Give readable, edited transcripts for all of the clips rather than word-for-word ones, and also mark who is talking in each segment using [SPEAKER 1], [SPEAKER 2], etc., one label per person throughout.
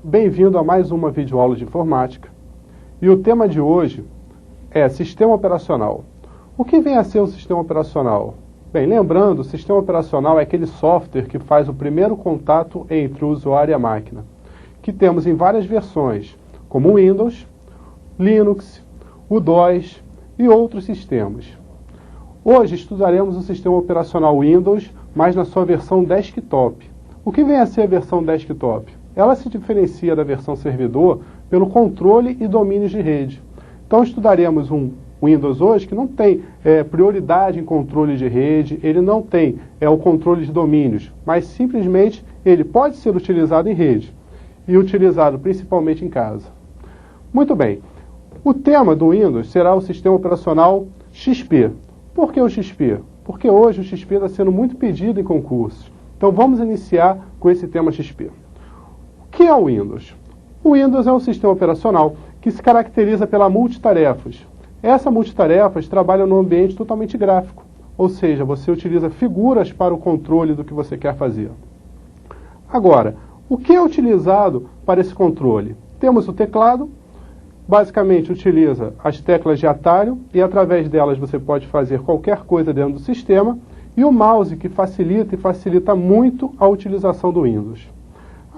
[SPEAKER 1] Bem-vindo a mais uma videoaula de informática. E o tema de hoje é Sistema Operacional. O que vem a ser um sistema operacional? Bem, lembrando, o sistema operacional é aquele software que faz o primeiro contato entre o usuário e a máquina, que temos em várias versões, como o Windows, Linux, o DOS e outros sistemas. Hoje estudaremos o sistema operacional Windows, mas na sua versão desktop. O que vem a ser a versão desktop? Ela se diferencia da versão servidor pelo controle e domínios de rede. Então estudaremos um Windows hoje que não tem prioridade em controle de rede, ele não tem o controle de domínios, mas simplesmente ele pode ser utilizado em rede e utilizado principalmente em casa. Muito bem, o tema do Windows será o sistema operacional XP. Por que o XP? Porque hoje o XP está sendo muito pedido em concursos. Então vamos iniciar com esse tema XP. O que é o Windows? O Windows é um sistema operacional que se caracteriza pela multitarefas. Essa multitarefas trabalha num ambiente totalmente gráfico, ou seja, você utiliza figuras para o controle do que você quer fazer. Agora, o que é utilizado para esse controle? Temos o teclado, basicamente utiliza as teclas de atalho e através delas você pode fazer qualquer coisa dentro do sistema, e o mouse que facilita muito a utilização do Windows.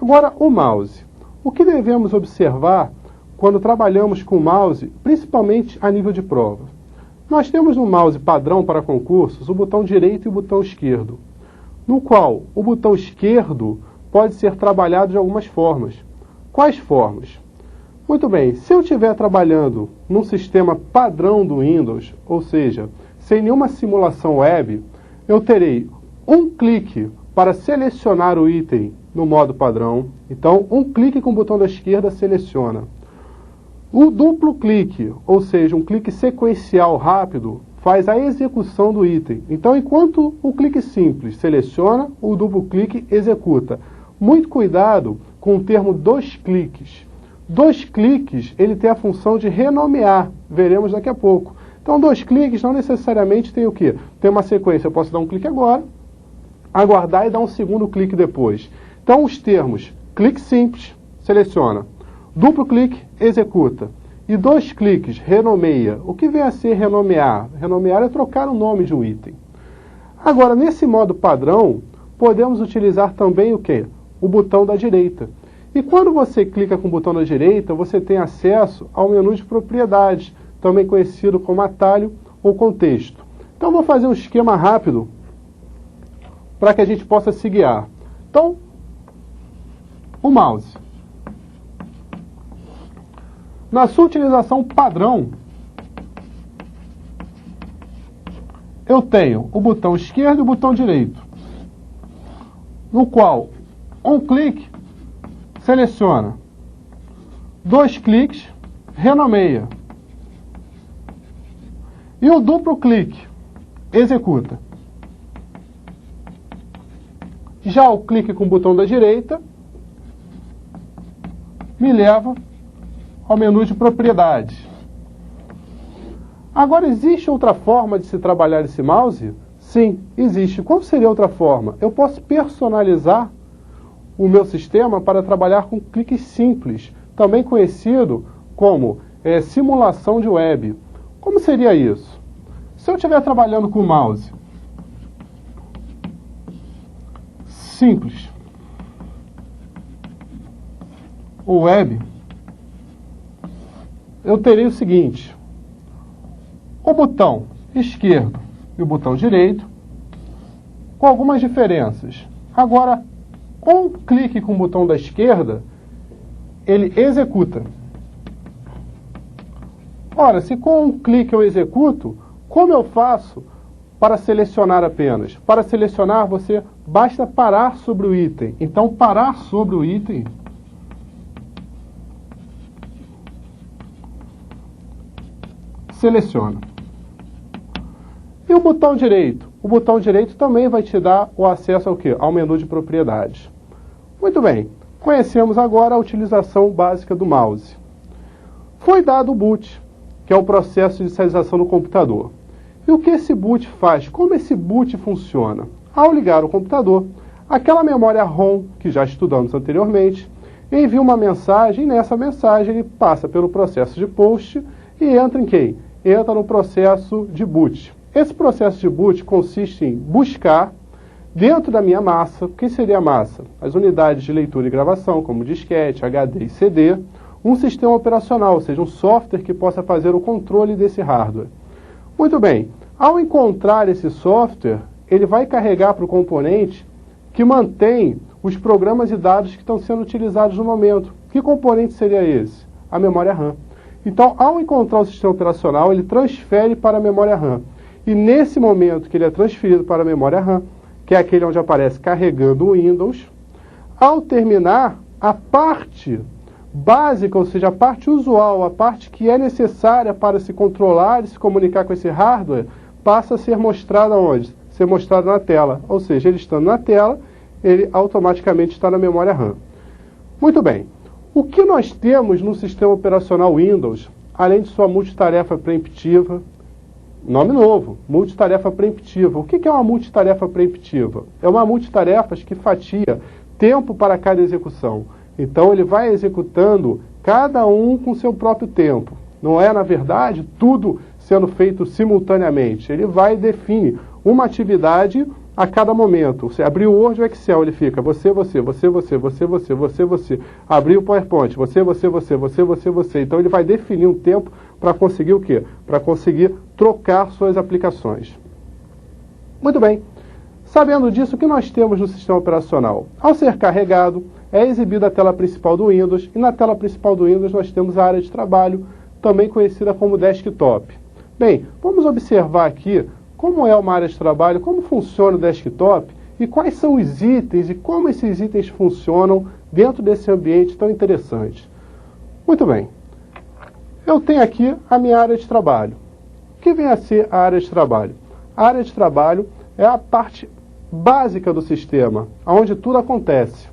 [SPEAKER 1] Agora, o mouse. O que devemos observar quando trabalhamos com o mouse, principalmente a nível de prova? Nós temos no mouse padrão para concursos o botão direito e o botão esquerdo, no qual o botão esquerdo pode ser trabalhado de algumas formas. Quais formas? Muito bem, se eu estiver trabalhando num sistema padrão do Windows, ou seja, sem nenhuma simulação web, eu terei um clique para selecionar o item no modo padrão. Então, um clique com o botão da esquerda seleciona. O duplo clique, ou seja, um clique sequencial rápido, faz a execução do item. Então, enquanto o clique simples seleciona, o duplo clique executa. Muito cuidado com o termo dois cliques. Dois cliques, ele tem a função de renomear, veremos daqui a pouco. Então, dois cliques não necessariamente tem o quê? Tem uma sequência, eu posso dar um clique agora, aguardar e dar um segundo clique depois. Então, os termos clique simples, seleciona, duplo clique, executa, e dois cliques, renomeia. O que vem a ser renomear? Renomear é trocar o nome de um item. Agora, nesse modo padrão, podemos utilizar também o quê? O botão da direita. E quando você clica com o botão da direita, você tem acesso ao menu de propriedades, também conhecido como atalho ou contexto. Então, vou fazer um esquema rápido para que a gente possa se guiar. Então, o mouse. Na sua utilização padrão, eu tenho o botão esquerdo e o botão direito, no qual um clique seleciona, dois cliques renomeia, e o duplo clique executa. Já o clique com o botão da direita me leva ao menu de propriedades. Agora, existe outra forma de se trabalhar esse mouse? Sim, existe. Qual seria outra forma? Eu posso personalizar o meu sistema para trabalhar com cliques simples, também conhecido como simulação de web. Como seria isso? Se eu estiver trabalhando com o mouse simples, o web, eu terei o seguinte: o botão esquerdo e o botão direito, com algumas diferenças. Agora, um clique com o botão da esquerda, ele executa. Ora, se com um clique eu executo, como eu faço para selecionar apenas? Para selecionar, você basta parar sobre o item. Então, parar sobre o item seleciona. E o botão direito? O botão direito também vai te dar o acesso ao quê? Ao menu de propriedades. Muito bem, conhecemos agora a utilização básica do mouse. Foi dado o boot, que é o processo de inicialização do computador. E o que esse boot faz? Como esse boot funciona? Ao ligar o computador, aquela memória ROM, que já estudamos anteriormente, envia uma mensagem, e nessa mensagem ele passa pelo processo de post e entra em quem? Entra no processo de boot. Esse processo de boot consiste em buscar, dentro da minha massa, o que seria a massa? As unidades de leitura e gravação, como disquete, HD e CD, um sistema operacional, ou seja, um software que possa fazer o controle desse hardware. Muito bem, ao encontrar esse software, ele vai carregar para o componente que mantém os programas e dados que estão sendo utilizados no momento. Que componente seria esse? A memória RAM. Então, ao encontrar o sistema operacional, ele transfere para a memória RAM. E nesse momento que ele é transferido para a memória RAM, que é aquele onde aparece carregando o Windows, ao terminar, a parte básica, ou seja, a parte usual, a parte que é necessária para se controlar e se comunicar com esse hardware, passa a ser mostrada onde? Ser mostrada na tela. Ou seja, ele estando na tela, ele automaticamente está na memória RAM. Muito bem. O que nós temos no sistema operacional Windows, além de sua multitarefa preemptiva? Nome novo, multitarefa preemptiva. O que é uma multitarefa preemptiva? É uma multitarefa que fatia tempo para cada execução. Então ele vai executando cada um com seu próprio tempo. Não é, na verdade, tudo sendo feito simultaneamente. Ele vai e define uma atividade a cada momento. Você abriu o Word ou Excel, ele fica você. Abriu o PowerPoint, você. Então ele vai definir um tempo para conseguir o quê? Para conseguir trocar suas aplicações. Muito bem. Sabendo disso, o que nós temos no sistema operacional? Ao ser carregado, é exibida a tela principal do Windows, e na tela principal do Windows nós temos a área de trabalho, também conhecida como desktop. Bem, vamos observar aqui como é uma área de trabalho, como funciona o desktop e quais são os itens e como esses itens funcionam dentro desse ambiente tão interessante. Muito bem. Eu tenho aqui a minha área de trabalho. O que vem a ser a área de trabalho? A área de trabalho é a parte básica do sistema, onde tudo acontece.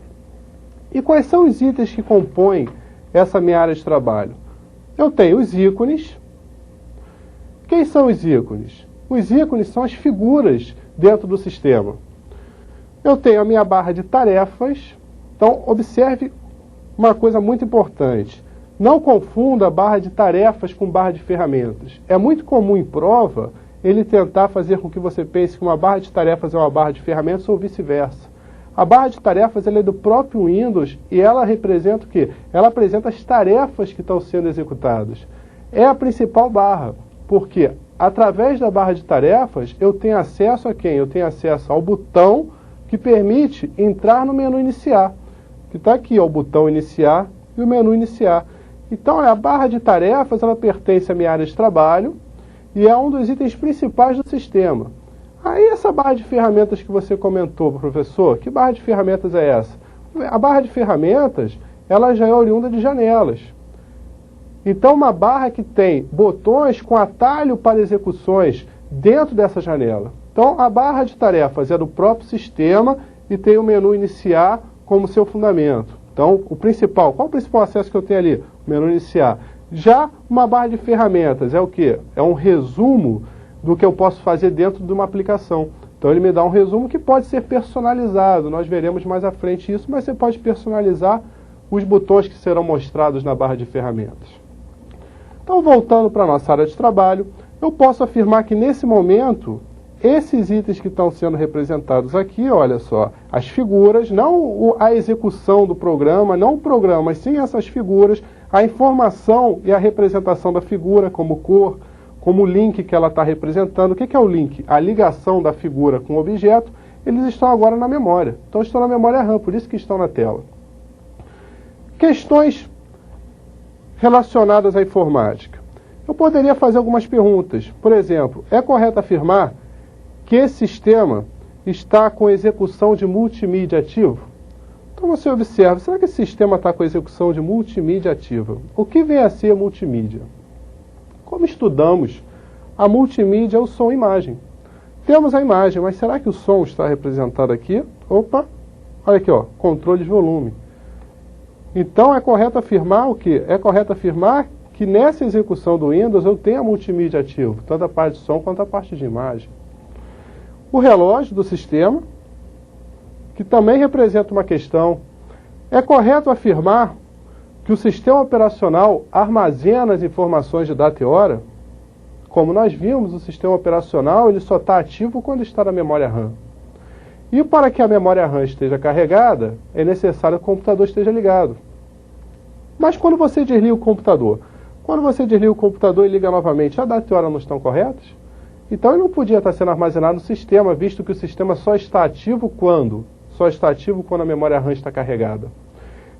[SPEAKER 1] E quais são os itens que compõem essa minha área de trabalho? Eu tenho os ícones. Quem são os ícones? Os ícones são as figuras dentro do sistema. Eu tenho a minha barra de tarefas. Então, observe uma coisa muito importante. Não confunda a barra de tarefas com barra de ferramentas. É muito comum em prova ele tentar fazer com que você pense que uma barra de tarefas é uma barra de ferramentas ou vice-versa. A barra de tarefas ela é do próprio Windows e ela representa o quê? Ela apresenta as tarefas que estão sendo executadas. É a principal barra, porque através da barra de tarefas eu tenho acesso a quem? Eu tenho acesso ao botão que permite entrar no menu iniciar, que está aqui, ó, o botão iniciar e o menu iniciar. Então a barra de tarefas ela pertence à minha área de trabalho e é um dos itens principais do sistema. Aí essa barra de ferramentas que você comentou, professor, que barra de ferramentas é essa? A barra de ferramentas, ela já é oriunda de janelas. Então uma barra que tem botões com atalho para execuções dentro dessa janela. Então a barra de tarefas é do próprio sistema e tem o menu iniciar como seu fundamento. Então o principal, qual o principal acesso que eu tenho ali? O menu iniciar. Já uma barra de ferramentas é o quê? É um resumo do que eu posso fazer dentro de uma aplicação. Então ele me dá um resumo que pode ser personalizado. Nós veremos mais à frente isso, mas você pode personalizar os botões que serão mostrados na barra de ferramentas. Então, voltando para a nossa área de trabalho, eu posso afirmar que nesse momento, esses itens que estão sendo representados aqui, olha só, as figuras, não a execução do programa, não o programa, mas sim essas figuras, a informação e a representação da figura como cor, como o link que ela está representando. O que é o link? A ligação da figura com o objeto, eles estão agora na memória. Então estão na memória RAM, por isso que estão na tela. Questões relacionadas à informática. Eu poderia fazer algumas perguntas. Por exemplo, é correto afirmar que esse sistema está com execução de multimídia ativo? Então você observa, será que esse sistema está com execução de multimídia ativa? O que vem a ser multimídia? Como estudamos, a multimídia é o som e imagem. Temos a imagem, mas será que o som está representado aqui? Opa, olha aqui, ó, controle de volume. Então é correto afirmar o quê? É correto afirmar que nessa execução do Windows eu tenho a multimídia ativo, tanto a parte de som quanto a parte de imagem. O relógio do sistema, que também representa uma questão. É correto afirmar que o sistema operacional armazena as informações de data e hora? Como nós vimos, o sistema operacional ele só está ativo quando está na memória RAM. E para que a memória RAM esteja carregada, é necessário que o computador esteja ligado. Mas quando você desliga o computador? Quando você desliga o computador e liga novamente, a data e hora não estão corretas? Então ele não podia estar sendo armazenado no sistema, visto que o sistema só está ativo quando? Só está ativo quando a memória RAM está carregada.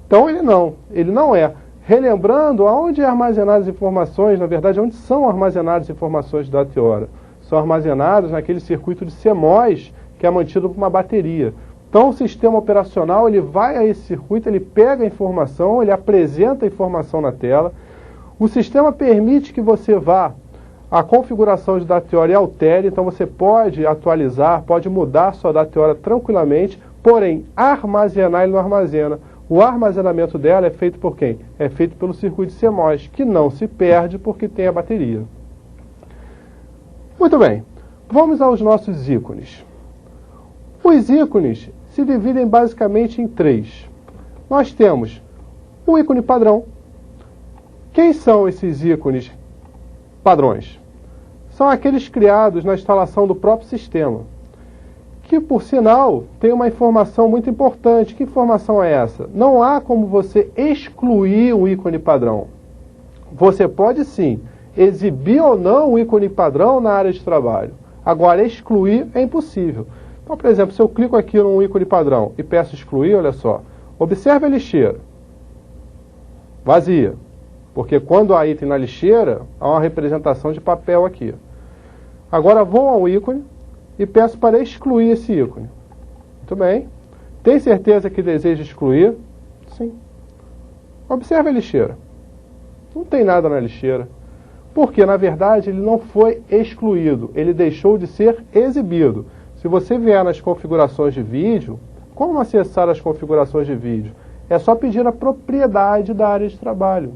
[SPEAKER 1] Então ele não é. Relembrando, aonde é armazenadas as informações, na verdade, onde são armazenadas as informações de data e hora? São armazenadas naquele circuito de CMOS, que é mantido por uma bateria. Então o sistema operacional ele vai a esse circuito, ele pega a informação, ele apresenta a informação na tela. O sistema permite que você vá à configuração de data e hora e altere, então você pode atualizar, pode mudar sua data e hora tranquilamente, porém armazenar ele não armazena. O armazenamento dela é feito por quem? É feito pelo circuito CMOS, que não se perde porque tem a bateria. Muito bem, vamos aos nossos ícones. Os ícones se dividem basicamente em três. Nós temos o ícone padrão. Quem são esses ícones padrões? São aqueles criados na instalação do próprio sistema, que, por sinal, tem uma informação muito importante. Que informação é essa? Não há como você excluir o ícone padrão. Você pode, sim, exibir ou não o ícone padrão na área de trabalho. Agora, excluir é impossível. Então, por exemplo, se eu clico aqui no ícone padrão e peço excluir, olha só, observe a lixeira. Vazia. Porque quando há item na lixeira, há uma representação de papel aqui. Agora vou ao ícone e peço para excluir esse ícone. Muito bem. Tem certeza que deseja excluir? Sim. Observe a lixeira. Não tem nada na lixeira. Porque, na verdade, ele não foi excluído. Ele deixou de ser exibido. Se você vier nas configurações de vídeo, como acessar as configurações de vídeo? É só pedir a propriedade da área de trabalho.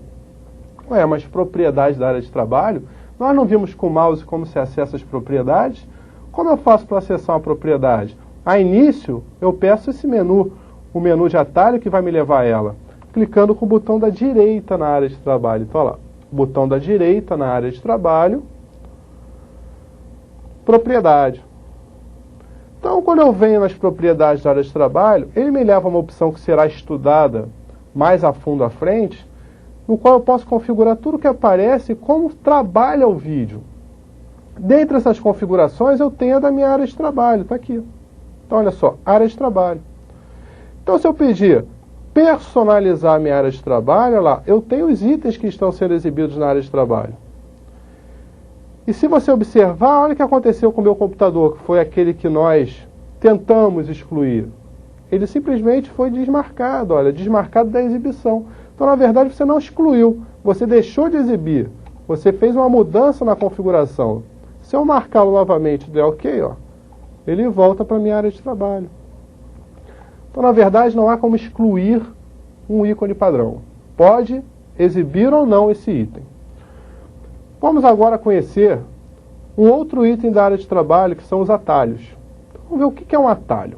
[SPEAKER 1] Ué, mas propriedade da área de trabalho? Nós não vimos com o mouse como se acessa as propriedades? Como eu faço para acessar uma propriedade? A início, eu peço esse menu, o menu de atalho que vai me levar a ela, clicando com o botão da direita na área de trabalho. Então, olha lá, botão da direita na área de trabalho, propriedade. Então, quando eu venho nas propriedades da área de trabalho, ele me leva a uma opção que será estudada mais a fundo à frente, no qual eu posso configurar tudo que aparece e como trabalha o vídeo. Dentre essas configurações, eu tenho a da minha área de trabalho, está aqui. Então, olha só, área de trabalho. Então, se eu pedir personalizar a minha área de trabalho, olha lá, eu tenho os itens que estão sendo exibidos na área de trabalho. E se você observar, olha o que aconteceu com o meu computador, que foi aquele que nós tentamos excluir. Ele simplesmente foi desmarcado, olha, desmarcado da exibição. Então, na verdade, você não excluiu, você deixou de exibir. Você fez uma mudança na configuração. Se eu marcá-lo novamente e der OK, ó, ele volta para a minha área de trabalho. Então, na verdade, não há como excluir um ícone padrão. Pode exibir ou não esse item. Vamos agora conhecer um outro item da área de trabalho, que são os atalhos. Então, vamos ver o que é um atalho.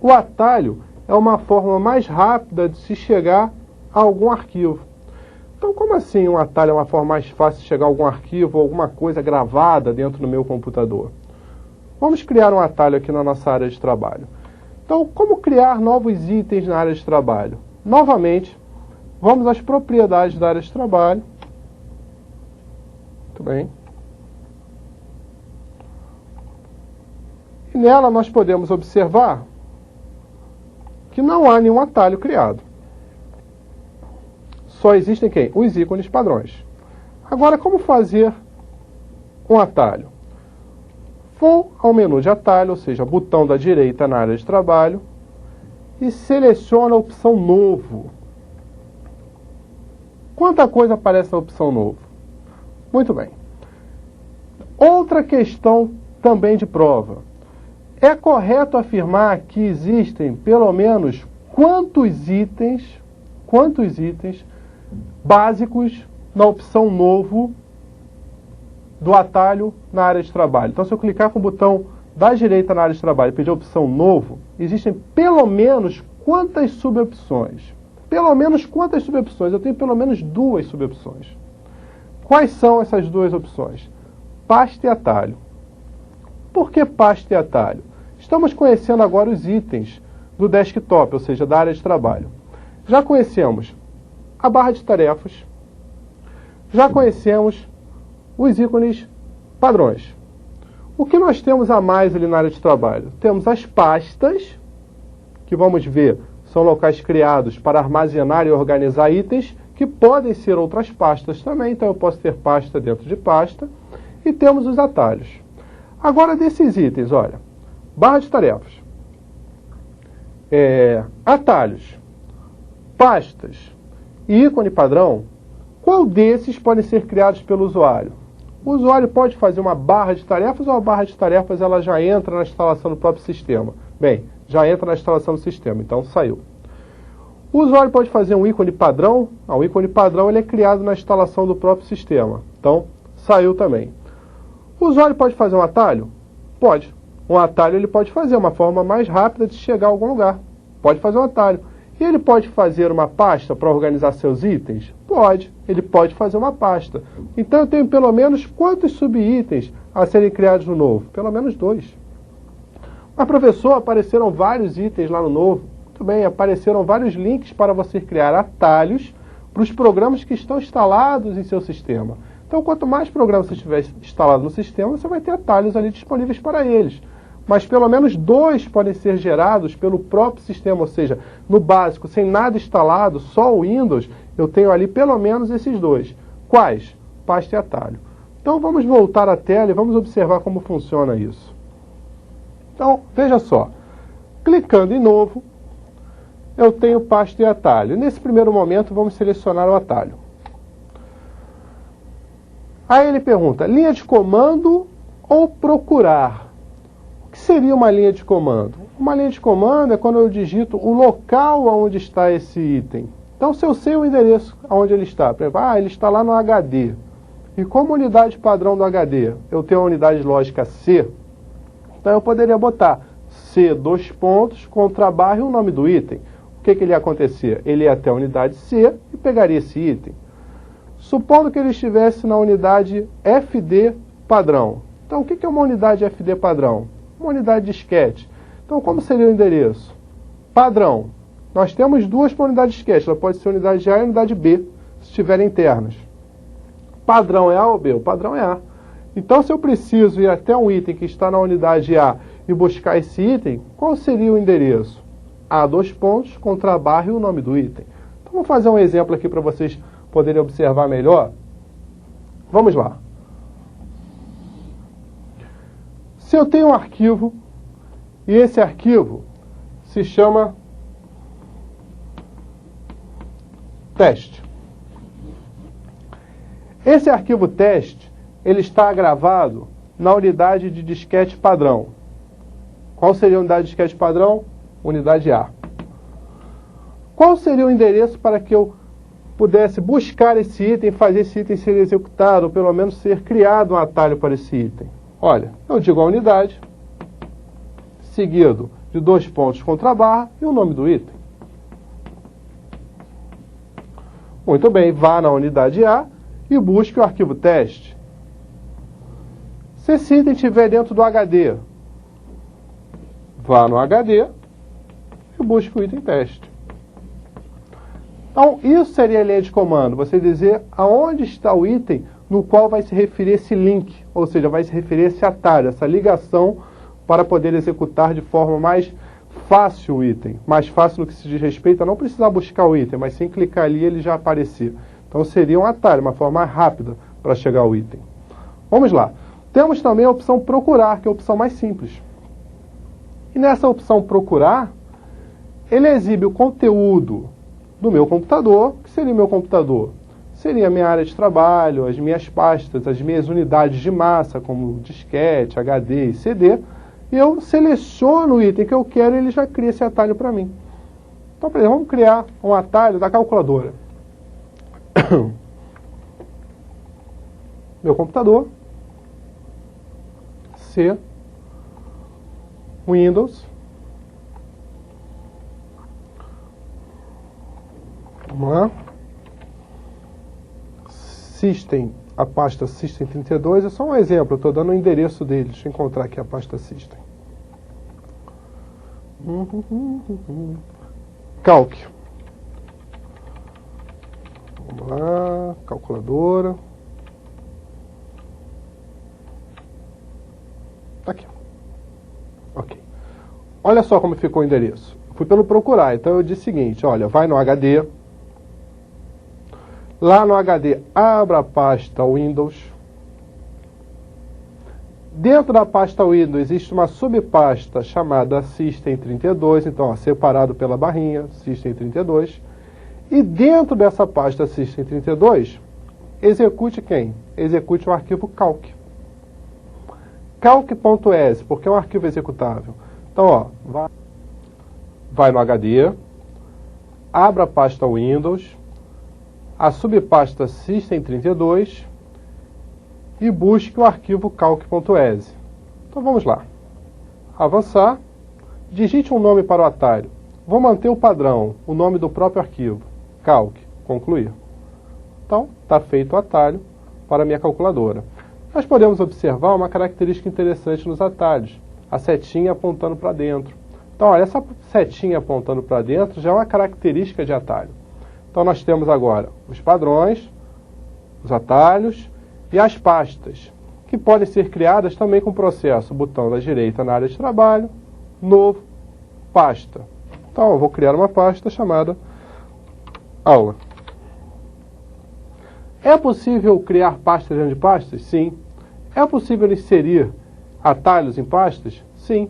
[SPEAKER 1] O atalho é uma forma mais rápida de se chegar a algum arquivo. Então, como assim um atalho é uma forma mais fácil de chegar a algum arquivo ou alguma coisa gravada dentro do meu computador? Vamos criar um atalho aqui na nossa área de trabalho. Então, como criar novos itens na área de trabalho? Novamente, vamos às propriedades da área de trabalho. Muito bem. E nela nós podemos observar que não há nenhum atalho criado. Só existem quem? Os ícones padrões. Agora, como fazer um atalho? Vou ao menu de atalho, ou seja, botão da direita na área de trabalho, e seleciono a opção Novo. Quanta coisa aparece na opção Novo? Muito bem. Outra questão também de prova. É correto afirmar que existem pelo menos quantos itens básicos na opção Novo do atalho na área de trabalho? Então, se eu clicar com o botão da direita na área de trabalho e pedir a opção Novo, existem pelo menos quantas subopções? Pelo menos quantas subopções? Eu tenho pelo menos 2 subopções. Quais são essas 2 opções? Pasta e atalho. Por que pasta e atalho? Estamos conhecendo agora os itens do desktop, ou seja, da área de trabalho. Já conhecemos a barra de tarefas, já conhecemos os ícones padrões. O que nós temos a mais ali na área de trabalho? Temos as pastas, que vamos ver, são locais criados para armazenar e organizar itens, que podem ser outras pastas também, então eu posso ter pasta dentro de pasta, e temos os atalhos. Agora desses itens, olha, barra de tarefas, atalhos, pastas e ícone padrão, qual desses podem ser criados pelo usuário? O usuário pode fazer uma barra de tarefas ou a barra de tarefas ela já entra na instalação do próprio sistema? Bem, já entra na instalação do sistema, então saiu. O usuário pode fazer um ícone padrão? Não, o ícone padrão ele é criado na instalação do próprio sistema, então saiu também. O usuário pode fazer um atalho? Pode. Um atalho ele pode fazer uma forma mais rápida de chegar a algum lugar. Pode fazer um atalho. E ele pode fazer uma pasta para organizar seus itens? Pode. Ele pode fazer uma pasta. Então eu tenho pelo menos quantos subitens a serem criados no novo? Pelo menos 2. Mas professor, apareceram vários itens lá no novo. Muito bem, apareceram vários links para você criar atalhos para os programas que estão instalados em seu sistema. Então quanto mais programas você tiver instalado no sistema, você vai ter atalhos ali disponíveis para eles. Mas pelo menos 2 podem ser gerados pelo próprio sistema, ou seja, no básico, sem nada instalado, só o Windows, eu tenho ali pelo menos esses 2. Quais? Pasta e atalho. Então vamos voltar à tela e vamos observar como funciona isso. Então, veja só, clicando em novo, eu tenho pasta e atalho. Nesse primeiro momento, vamos selecionar o atalho. Aí ele pergunta, linha de comando ou procurar? O que seria uma linha de comando? Uma linha de comando é quando eu digito o local onde está esse item. Então, se eu sei o endereço onde ele está, por exemplo, ele está lá no HD. E como unidade padrão do HD, eu tenho a unidade lógica C, então eu poderia botar C, contra a barra e o nome do item. O que ele ia acontecer? Ele ia até a unidade C e pegaria esse item. Supondo que ele estivesse na unidade FD padrão. Então, o que é uma unidade FD padrão? Uma unidade disquete. Então, como seria o endereço? Padrão. Nós temos 2 para unidade disquete. Ela pode ser unidade A e unidade B, se estiverem internas. Padrão é A ou B? O padrão é A. Então, se eu preciso ir até um item que está na unidade A e buscar esse item, qual seria o endereço? A, contra a barra e o nome do item. Então, vou fazer um exemplo aqui para vocês poderem observar melhor. Vamos lá. Se eu tenho um arquivo, e esse arquivo se chama teste. Esse arquivo teste, ele está gravado na unidade de disquete padrão. Qual seria a unidade de disquete padrão? Unidade A. Qual seria o endereço para que eu pudesse buscar esse item, fazer esse item ser executado, ou pelo menos ser criado um atalho para esse item? Olha, eu digo a unidade, seguido de 2 contra a barra e o nome do item. Muito bem, vá na unidade A e busque o arquivo teste. Se esse item estiver dentro do HD, vá no HD e busque o item teste. Então, isso seria a linha de comando, você dizer aonde está o item no qual vai se referir esse link, ou seja, vai se referir esse atalho, essa ligação para poder executar de forma mais fácil o item. Mais fácil no que se diz respeito a não precisar buscar o item, mas sem clicar ali ele já aparecer. Então seria um atalho, uma forma mais rápida para chegar ao item. Vamos lá. Temos também a opção procurar, que é a opção mais simples. E nessa opção procurar, ele exibe o conteúdo do meu computador. O que seria o meu computador? Seria a minha área de trabalho, as minhas pastas, as minhas unidades de massa, como disquete, HD e CD, e eu seleciono o item que eu quero e ele já cria esse atalho para mim. Então, por exemplo, vamos criar um atalho da calculadora. Meu computador, C, Windows, Vamos lá. System, a pasta System32 é só um exemplo, eu estou dando o endereço dele. Deixa eu encontrar aqui a pasta System. Calc. Vamos lá, calculadora. Tá aqui. Ok. Olha só como ficou o endereço. Fui pelo procurar, então eu disse o seguinte, olha, vai no HD. Lá no HD, abra a pasta Windows. Dentro da pasta Windows existe uma subpasta chamada System32, então ó, separado pela barrinha, System32. E dentro dessa pasta System32, execute quem? Execute o arquivo calc. Calc.exe, porque é um arquivo executável. Então, ó, vai no HD, abra a pasta Windows, a subpasta System32 e busque o arquivo calc.exe. Então vamos lá. Avançar, digite um nome para o atalho. Vou manter o padrão, o nome do próprio arquivo. Calc, concluir. Então, está feito o atalho para a minha calculadora. Nós podemos observar uma característica interessante nos atalhos. A setinha apontando para dentro. Então, olha, essa setinha apontando para dentro já é uma característica de atalho. Então, nós temos agora os padrões, os atalhos e as pastas, que podem ser criadas também com o processo botão da direita na área de trabalho, novo, pasta. Então, eu vou criar uma pasta chamada aula. É possível criar pastas dentro de pastas? Sim. É possível inserir atalhos em pastas? Sim.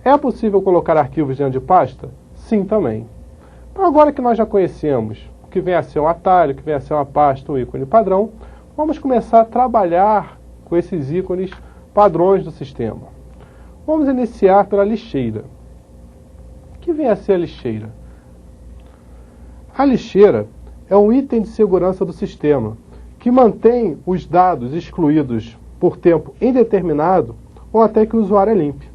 [SPEAKER 1] É possível colocar arquivos dentro de pasta? Sim, também. Então, agora que nós já conhecemos o que vem a ser um atalho, o que vem a ser uma pasta, um ícone padrão, vamos começar a trabalhar com esses ícones padrões do sistema. Vamos iniciar pela lixeira. O que vem a ser a lixeira? A lixeira é um item de segurança do sistema que mantém os dados excluídos por tempo indeterminado ou até que o usuário é limpe.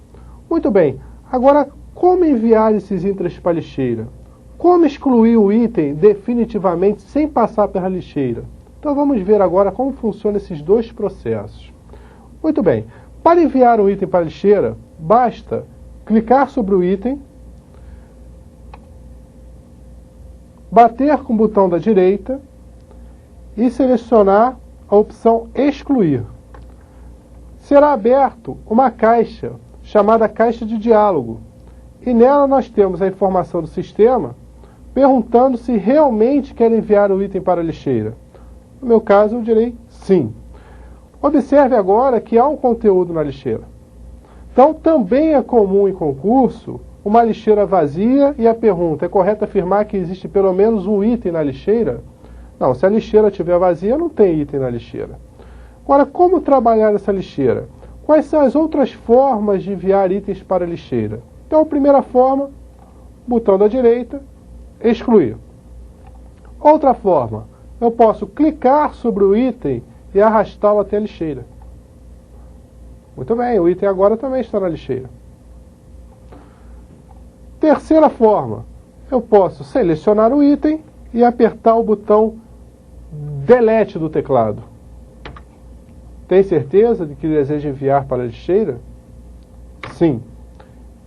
[SPEAKER 1] Muito bem, agora como enviar esses itens para a lixeira? Como excluir o item definitivamente sem passar pela lixeira? Então vamos ver agora como funcionam esses dois processos. Muito bem, para enviar um item para a lixeira, basta clicar sobre o item, bater com o botão da direita e selecionar a opção excluir. Será aberto uma caixa chamada caixa de diálogo e nela nós temos a informação do sistema perguntando se realmente quer enviar o item para a lixeira. No meu caso, eu direi sim. Observe agora que há um conteúdo na lixeira. Então, também é comum em concurso uma lixeira vazia e a pergunta, é correto afirmar que existe pelo menos um item na lixeira? Não, se a lixeira estiver vazia, não tem item na lixeira. Agora, como trabalhar essa lixeira? Quais são as outras formas de enviar itens para a lixeira? Então, a primeira forma, botão da direita, excluir. Outra forma, eu posso clicar sobre o item e arrastá-lo até a lixeira. Muito bem, o item agora também está na lixeira. Terceira forma, eu posso selecionar o item e apertar o botão Delete do teclado. Tem certeza de que deseja enviar para a lixeira? Sim.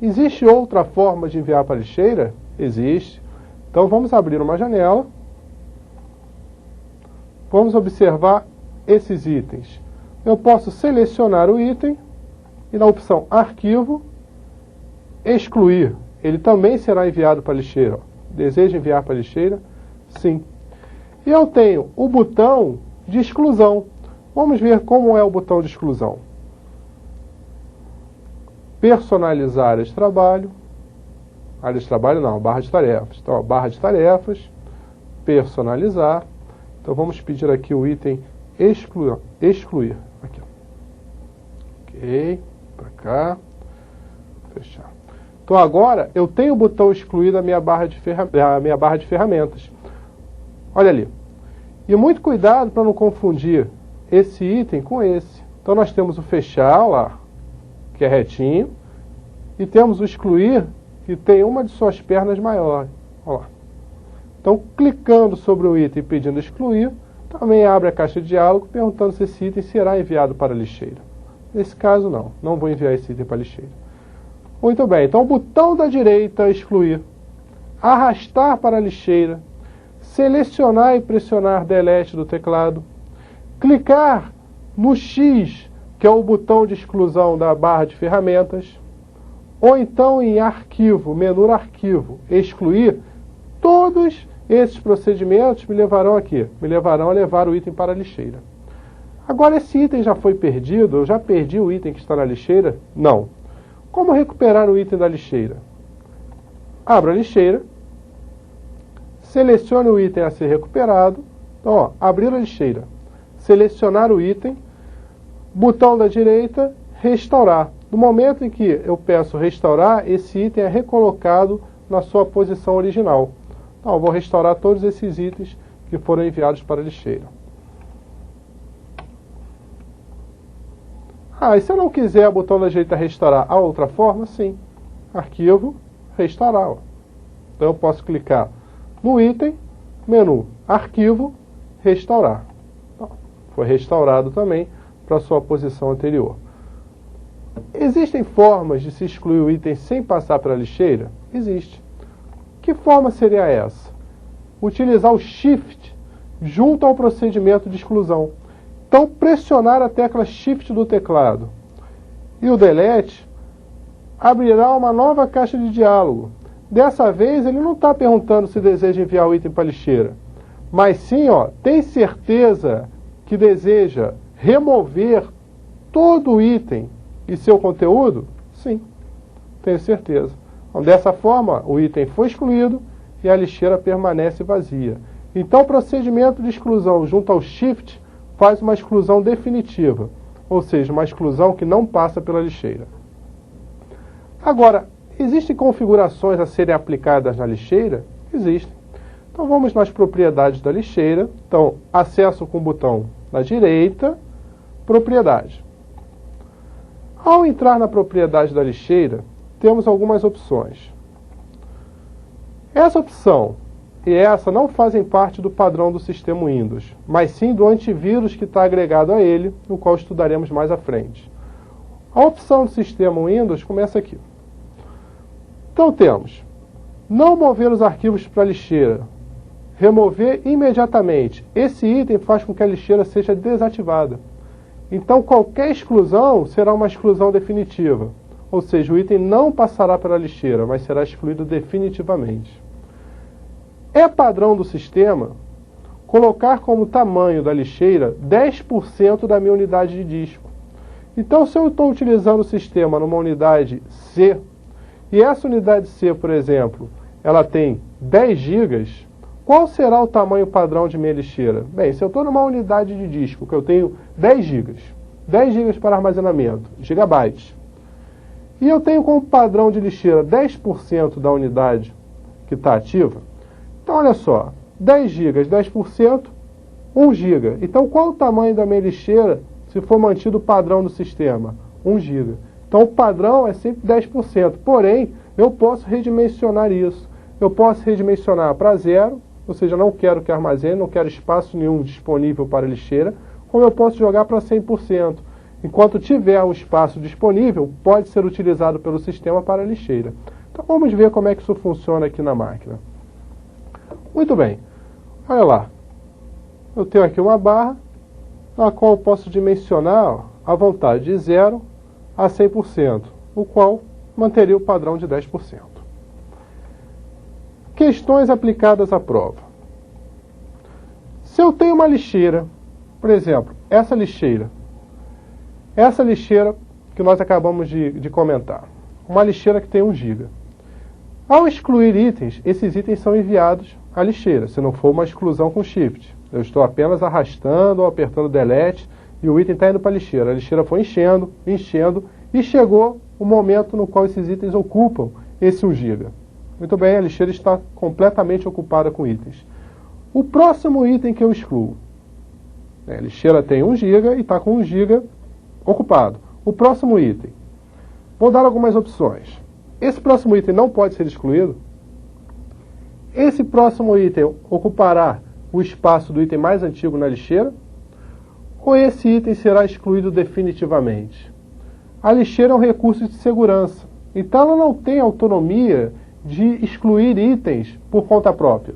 [SPEAKER 1] Existe outra forma de enviar para a lixeira? Existe. Então vamos abrir uma janela. Vamos observar esses itens. Eu posso selecionar o item e na opção Arquivo, excluir. Ele também será enviado para a lixeira. Deseja enviar para a lixeira? Sim. E eu tenho o botão de exclusão. Vamos ver como é o botão de exclusão. Personalizar área de trabalho. Área de trabalho não, barra de tarefas. Então, ó, barra de tarefas, personalizar. Então vamos pedir aqui o item excluir. Aqui. Ok, para cá. Fechar. Então agora eu tenho o botão excluir da minha barra de ferramentas. Olha ali. E muito cuidado para não confundir esse item com esse. Então nós temos o fechar lá, que é retinho, e temos o excluir, que tem uma de suas pernas maior. Olha lá. Então, clicando sobre o item pedindo excluir, também abre a caixa de diálogo perguntando se esse item será enviado para a lixeira. Nesse caso, não vou enviar esse item para a lixeira. Muito bem, então o botão da direita excluir, arrastar para a lixeira, selecionar e pressionar delete do teclado, clicar no X, que é o botão de exclusão da barra de ferramentas, ou então em arquivo, menu arquivo, excluir. Todos esses procedimentos me levarão aqui, me levarão a levar o item para a lixeira. Agora, esse item já foi perdido? Eu já perdi o item que está na lixeira? Não. Como recuperar o item da lixeira? Abra a lixeira, selecione o item a ser recuperado. Então, abrir a lixeira, selecionar o item, botão da direita, restaurar. No momento em que eu peço restaurar, esse item é recolocado na sua posição original. Então, eu vou restaurar todos esses itens que foram enviados para a lixeira. E se eu não quiser o botão da direita restaurar a outra forma? Sim. Arquivo, restaurar. Então eu posso clicar no item, menu, arquivo, restaurar. Então, foi restaurado também para a sua posição anterior. Existem formas de se excluir o item sem passar para a lixeira? Existe. Que forma seria essa? Utilizar o Shift junto ao procedimento de exclusão. Então, pressionar a tecla Shift do teclado e o Delete abrirá uma nova caixa de diálogo. Dessa vez, ele não está perguntando se deseja enviar o item para a lixeira, mas sim, tem certeza que deseja remover todo o item e seu conteúdo? Sim, tenho certeza. Então, dessa forma, o item foi excluído e a lixeira permanece vazia. Então, o procedimento de exclusão junto ao Shift faz uma exclusão definitiva, ou seja, uma exclusão que não passa pela lixeira. Agora, existem configurações a serem aplicadas na lixeira? Existem. Então vamos nas propriedades da lixeira. Então, acesso com o botão na direita, propriedade. Ao entrar na propriedade da lixeira, temos algumas opções. Essa opção e essa não fazem parte do padrão do sistema Windows, mas sim do antivírus que está agregado a ele, no qual estudaremos mais à frente. A opção do sistema Windows começa aqui. Então temos, não mover os arquivos para a lixeira, remover imediatamente. Esse item faz com que a lixeira seja desativada. Então qualquer exclusão será uma exclusão definitiva, ou seja, o item não passará pela lixeira, mas será excluído definitivamente. É padrão do sistema colocar como tamanho da lixeira 10% da minha unidade de disco. Então, se eu estou utilizando o sistema numa unidade C, e essa unidade C, por exemplo, ela tem 10 GB, qual será o tamanho padrão de minha lixeira? Bem, se eu estou numa unidade de disco, que eu tenho 10 GB, 10 GB para armazenamento, gigabytes, e eu tenho como padrão de lixeira 10% da unidade que está ativa, então olha só, 10 GB, 10%, 1 GB. Então qual o tamanho da minha lixeira se for mantido o padrão do sistema? 1 GB. Então o padrão é sempre 10%, porém eu posso redimensionar isso. Eu posso redimensionar para 0, ou seja, não quero que armazene, não quero espaço nenhum disponível para a lixeira, como eu posso jogar para 100%. Enquanto tiver um espaço disponível, pode ser utilizado pelo sistema para a lixeira. Então vamos ver como é que isso funciona aqui na máquina. Muito bem, olha lá, eu tenho aqui uma barra, na qual eu posso dimensionar à vontade de 0 a 100%, o qual manteria o padrão de 10%. Questões aplicadas à prova. Se eu tenho uma lixeira, por exemplo, essa lixeira que nós acabamos de comentar, uma lixeira que tem 1 GB. Ao excluir itens, esses itens são enviados à lixeira, se não for uma exclusão com Shift. Eu estou apenas arrastando ou apertando Delete e o item está indo para a lixeira. A lixeira foi enchendo e chegou o momento no qual esses itens ocupam esse 1 GB. Muito bem, a lixeira está completamente ocupada com itens. O próximo item que eu excluo. A lixeira tem 1 GB e está com 1 GB ocupado. O próximo item. Vou dar algumas opções. Esse próximo item não pode ser excluído. esse próximo item ocupará o espaço do item mais antigo na lixeira, ou esse item será excluído definitivamente? A lixeira é um recurso de segurança, então ela não tem autonomia de excluir itens por conta própria.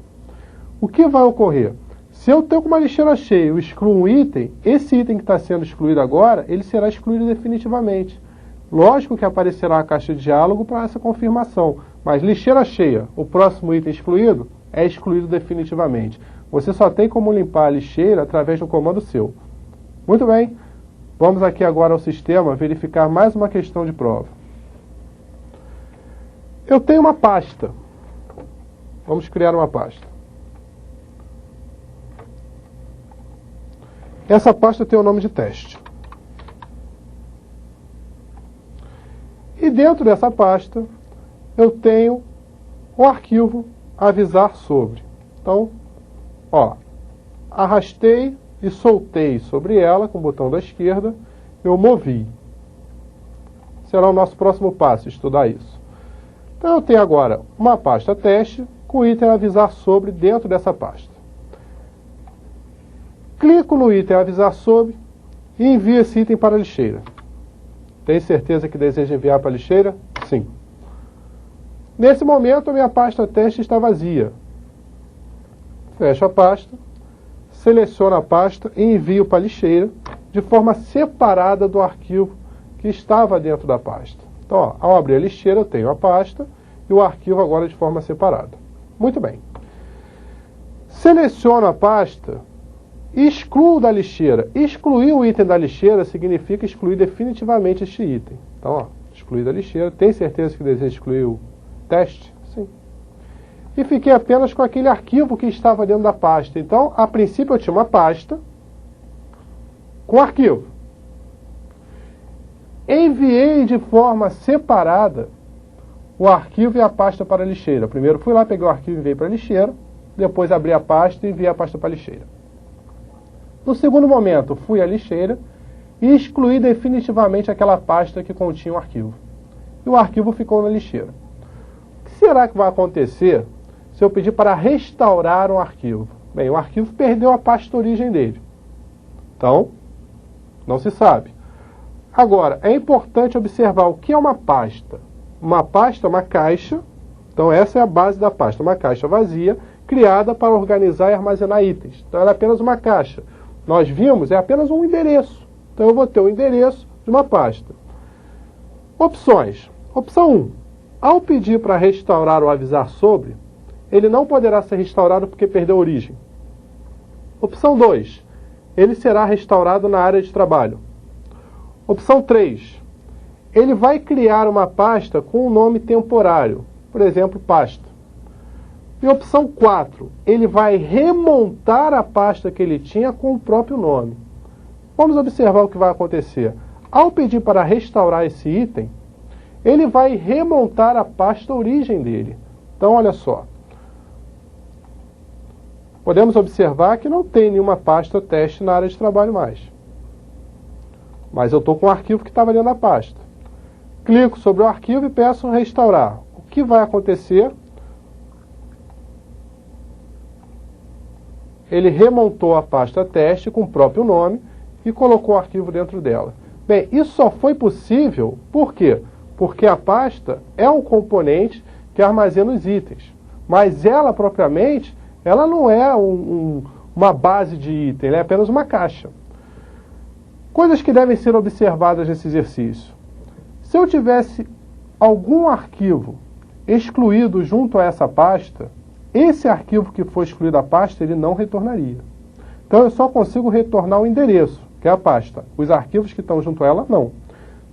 [SPEAKER 1] O que vai ocorrer? Se eu tenho uma lixeira cheia e eu excluo um item, esse item que está sendo excluído agora, ele será excluído definitivamente. Lógico que aparecerá a caixa de diálogo para essa confirmação, mas lixeira cheia, o próximo item excluído, é excluído definitivamente. Você só tem como limpar a lixeira através de um comando seu. Muito bem, vamos aqui agora ao sistema verificar mais uma questão de prova. Eu tenho uma pasta. Vamos criar uma pasta. Essa pasta tem o nome de teste. E dentro dessa pasta, eu tenho o arquivo avisar sobre. Então, arrastei e soltei sobre ela, com o botão da esquerda, eu movi. Será o nosso próximo passo, estudar isso. Então, eu tenho agora uma pasta teste, com o item avisar sobre dentro dessa pasta. Clico no item avisar sobre e envio esse item para a lixeira. Tem certeza que deseja enviar para a lixeira? Sim. Nesse momento, a minha pasta teste está vazia. Fecho a pasta, seleciono a pasta e envio para a lixeira de forma separada do arquivo que estava dentro da pasta. Então, ao abrir a lixeira, eu tenho a pasta e o arquivo agora de forma separada. Muito bem. Seleciono a pasta e excluo da lixeira. Excluir o item da lixeira significa excluir definitivamente este item. Então, excluir da lixeira. Tem certeza que deseja excluir o teste? Sim. E fiquei apenas com aquele arquivo que estava dentro da pasta. Então, a princípio eu tinha uma pasta com arquivo. Enviei de forma separada o arquivo e a pasta para a lixeira. Primeiro fui lá, peguei o arquivo e enviei para a lixeira. Depois abri a pasta e enviei a pasta para a lixeira. No segundo momento, fui à lixeira e excluí definitivamente aquela pasta que continha o arquivo. E o arquivo ficou na lixeira. O que será que vai acontecer se eu pedir para restaurar um arquivo? Bem, o arquivo perdeu a pasta origem dele. Então, não se sabe. Agora, é importante observar o que é uma pasta. Uma pasta é uma caixa. Então, essa é a base da pasta. Uma caixa vazia, criada para organizar e armazenar itens. Então, ela é apenas uma caixa. Nós vimos, é apenas um endereço. Então, eu vou ter o endereço de uma pasta. Opções. Opção 1. Ao pedir para restaurar ou avisar sobre, ele não poderá ser restaurado porque perdeu a origem. Opção 2. Ele será restaurado na área de trabalho. Opção 3. Ele vai criar uma pasta com um nome temporário. Por exemplo, pasta. E opção 4, ele vai remontar a pasta que ele tinha com o próprio nome. Vamos observar o que vai acontecer. Ao pedir para restaurar esse item, ele vai remontar a pasta origem dele. Então, olha só. Podemos observar que não tem nenhuma pasta teste na área de trabalho mais. Mas eu estou com o arquivo que estava dentro da pasta. Clico sobre o arquivo e peço restaurar. O que vai acontecer? Ele remontou a pasta teste com o próprio nome e colocou o arquivo dentro dela. Bem, isso só foi possível, por quê? Porque a pasta é um componente que armazena os itens. Mas ela, propriamente, ela não é uma base de item, ela é apenas uma caixa. Coisas que devem ser observadas nesse exercício. Se eu tivesse algum arquivo excluído junto a essa pasta, esse arquivo que foi excluído da pasta, ele não retornaria. Então, eu só consigo retornar o endereço, que é a pasta. Os arquivos que estão junto a ela, não.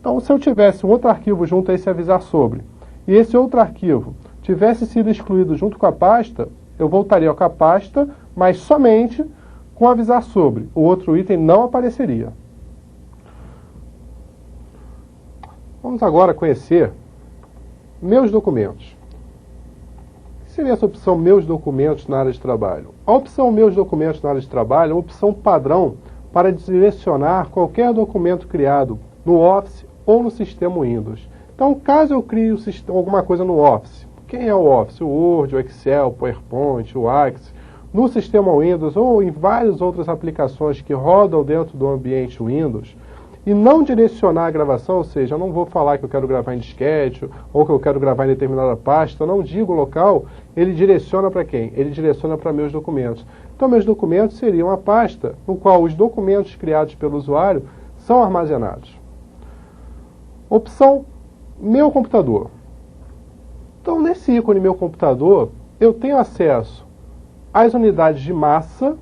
[SPEAKER 1] Então, se eu tivesse um outro arquivo junto a esse avisar sobre, e esse outro arquivo tivesse sido excluído junto com a pasta, eu voltaria com a pasta, mas somente com avisar sobre. O outro item não apareceria. Vamos agora conhecer meus documentos. O que seria essa opção Meus Documentos na área de trabalho? A opção Meus Documentos na área de trabalho é uma opção padrão para direcionar qualquer documento criado no Office ou no sistema Windows. Então, caso eu crie alguma coisa no Office, Quem é o Office? O Word, o Excel, o PowerPoint, o Access. No sistema Windows ou em várias outras aplicações que rodam dentro do ambiente Windows, e não direcionar a gravação, ou seja, eu não vou falar que eu quero gravar em disquete ou que eu quero gravar em determinada pasta, eu não digo local, ele direciona para quem? Ele direciona para meus documentos. Então, meus documentos seriam uma pasta no qual os documentos criados pelo usuário são armazenados. Opção, meu computador. Então, nesse ícone meu computador, eu tenho acesso às unidades de massa.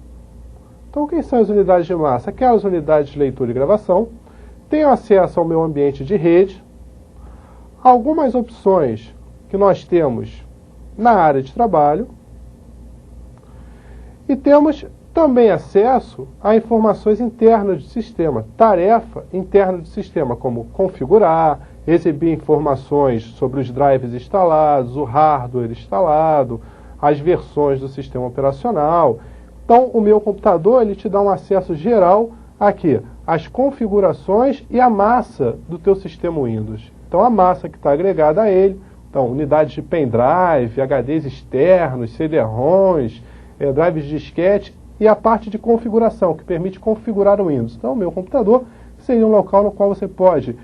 [SPEAKER 1] Então, quem são as unidades de massa? Aquelas unidades de leitura e gravação. Tenho acesso ao meu ambiente de rede, algumas opções que nós temos na área de trabalho e temos também acesso a informações internas do sistema, tarefa interna do sistema, como configurar, exibir informações sobre os drives instalados, o hardware instalado, as versões do sistema operacional. Então, o meu computador ele te dá um acesso geral aqui, as configurações e a massa do teu sistema Windows. Então, a massa que está agregada a ele, então, unidades de pendrive, HDs externos, CD-ROMs, drives de disquete e a parte de configuração, que permite configurar o Windows. Então, o meu computador seria um local no qual você pode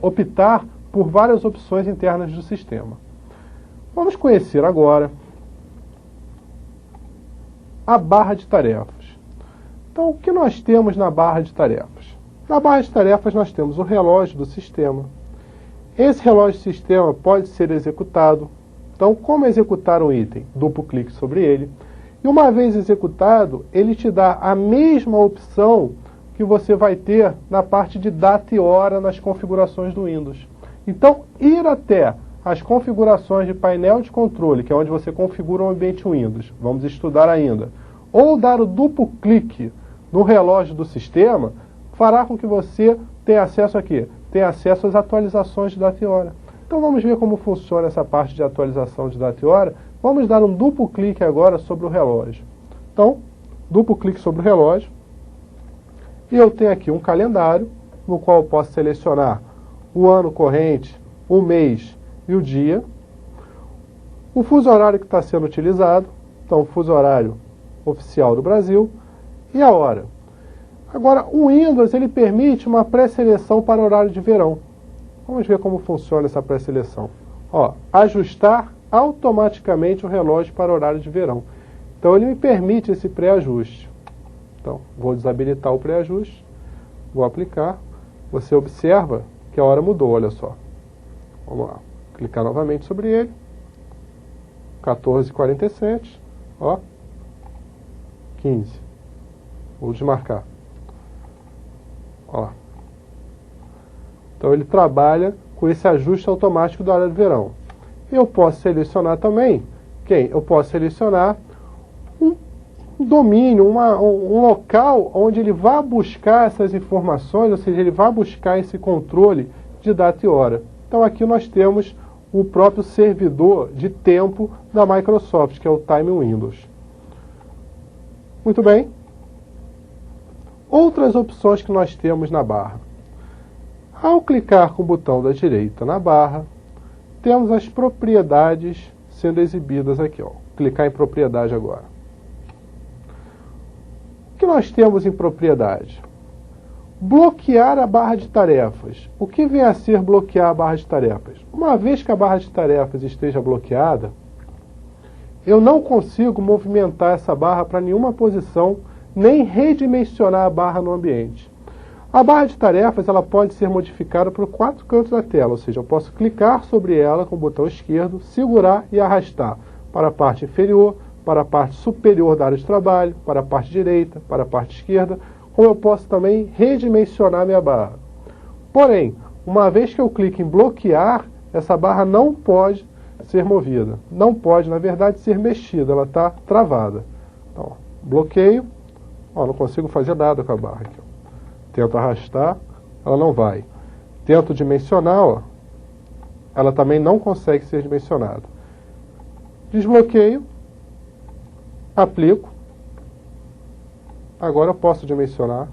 [SPEAKER 1] optar por várias opções internas do sistema. Vamos conhecer agora a barra de tarefas. Então, o que nós temos na barra de tarefas? Na barra de tarefas nós temos o relógio do sistema. Esse relógio do sistema pode ser executado. Então, como executar um item? Duplo clique sobre ele. E uma vez executado, ele te dá a mesma opção que você vai ter na parte de data e hora nas configurações do Windows. Então, ir até as configurações de painel de controle, que é onde você configura o ambiente Windows, vamos estudar ainda, ou dar o duplo clique no relógio do sistema, fará com que você tenha acesso aqui, tenha acesso às atualizações de data e hora. Então vamos ver como funciona essa parte de atualização de data e hora. Vamos dar um duplo clique agora sobre o relógio. Então, duplo clique sobre o relógio, e eu tenho aqui um calendário, no qual eu posso selecionar o ano corrente, o mês e o dia, o fuso horário que está sendo utilizado, então o fuso horário oficial do Brasil, e a hora. Agora, o Windows ele permite uma pré-seleção para o horário de verão. Vamos ver como funciona essa pré-seleção. Ajustar automaticamente o relógio para o horário de verão. Então, ele me permite esse pré-ajuste. Então, vou desabilitar o pré-ajuste, vou aplicar. Você observa que a hora mudou, olha só. Vamos lá. Clicar novamente sobre ele. 14h47. 15. Vou desmarcar. Então ele trabalha com esse ajuste automático do horário de verão. Eu posso selecionar também Eu posso selecionar um domínio, um local onde ele vai buscar essas informações, ou seja, ele vai buscar esse controle de data e hora. Então aqui nós temos o próprio servidor de tempo da Microsoft, que é o Time Windows. Muito bem. Outras opções que nós temos na barra. Ao clicar com o botão da direita na barra, temos as propriedades sendo exibidas aqui. Clicar em propriedade agora. O que nós temos em propriedade? Bloquear a barra de tarefas. O que vem a ser bloquear a barra de tarefas? Uma vez que a barra de tarefas esteja bloqueada, eu não consigo movimentar essa barra para nenhuma posição, nem redimensionar a barra no ambiente. A barra de tarefas ela pode ser modificada por 4 cantos da tela, ou seja, eu posso clicar sobre ela com o botão esquerdo, segurar e arrastar para a parte inferior, para a parte superior da área de trabalho, para a parte direita, para a parte esquerda, como eu posso também redimensionar minha barra. Porém, uma vez que eu clico em bloquear, essa barra não pode ser movida. Não pode, na verdade, ser mexida, ela está travada. Então, bloqueio, não consigo fazer nada com a barra aqui. Tento arrastar, ela não vai. Tento dimensionar, ela também não consegue ser dimensionada. Desbloqueio, aplico. Agora eu posso dimensionar.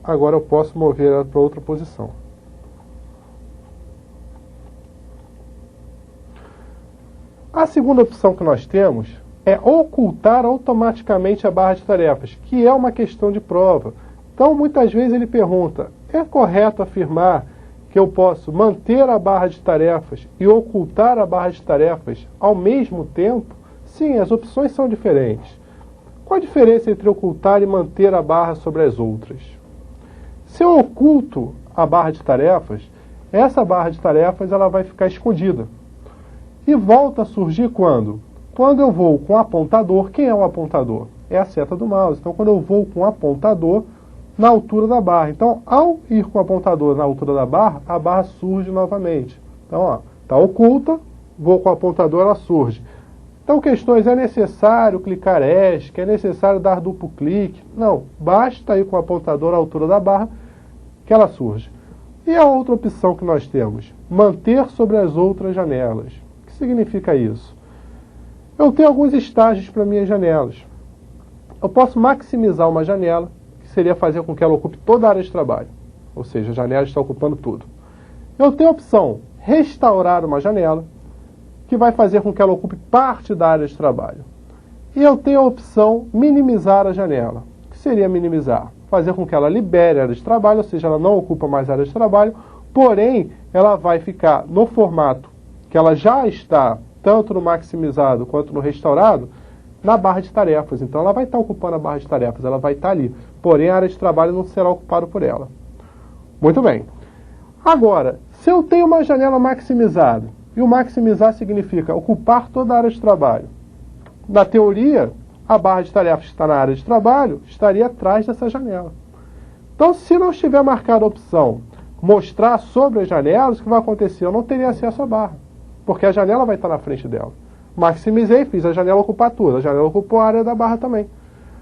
[SPEAKER 1] Agora eu posso mover ela para outra posição. A segunda opção que nós temos é ocultar automaticamente a barra de tarefas, que é uma questão de prova. Então, muitas vezes ele pergunta, é correto afirmar que eu posso manter a barra de tarefas e ocultar a barra de tarefas ao mesmo tempo? Sim, as opções são diferentes. Qual a diferença entre ocultar e manter a barra sobre as outras? Se eu oculto a barra de tarefas, essa barra de tarefas ela vai ficar escondida. E volta a surgir quando? Quando eu vou com o apontador. Quem é o apontador? É a seta do mouse. Então, quando eu vou com o apontador na altura da barra. Então, ao ir com o apontador na altura da barra, a barra surge novamente. Então, está oculta, vou com o apontador, ela surge. Então, questões, é necessário clicar ESC, é necessário dar duplo clique? Não, basta ir com o apontador à altura da barra que ela surge. E a outra opção que nós temos? Manter sobre as outras janelas. O que significa isso? Eu tenho alguns estágios para minhas janelas. Eu posso maximizar uma janela, que seria fazer com que ela ocupe toda a área de trabalho. Ou seja, a janela está ocupando tudo. Eu tenho a opção restaurar uma janela, que vai fazer com que ela ocupe parte da área de trabalho. E eu tenho a opção minimizar a janela. O que seria minimizar? Fazer com que ela libere a área de trabalho, ou seja, ela não ocupa mais a área de trabalho, porém, ela vai ficar no formato que ela já está, tanto no maximizado quanto no restaurado, na barra de tarefas. Então, ela vai estar ocupando a barra de tarefas, ela vai estar ali. Porém, a área de trabalho não será ocupada por ela. Muito bem. Agora, se eu tenho uma janela maximizada, e o maximizar significa ocupar toda a área de trabalho. Na teoria, a barra de tarefas que está na área de trabalho estaria atrás dessa janela. Então, se não estiver marcada a opção mostrar sobre as janelas, o que vai acontecer? Eu não teria acesso à barra, porque a janela vai estar na frente dela. Maximizei, fiz a janela ocupar tudo, a janela ocupou a área da barra também.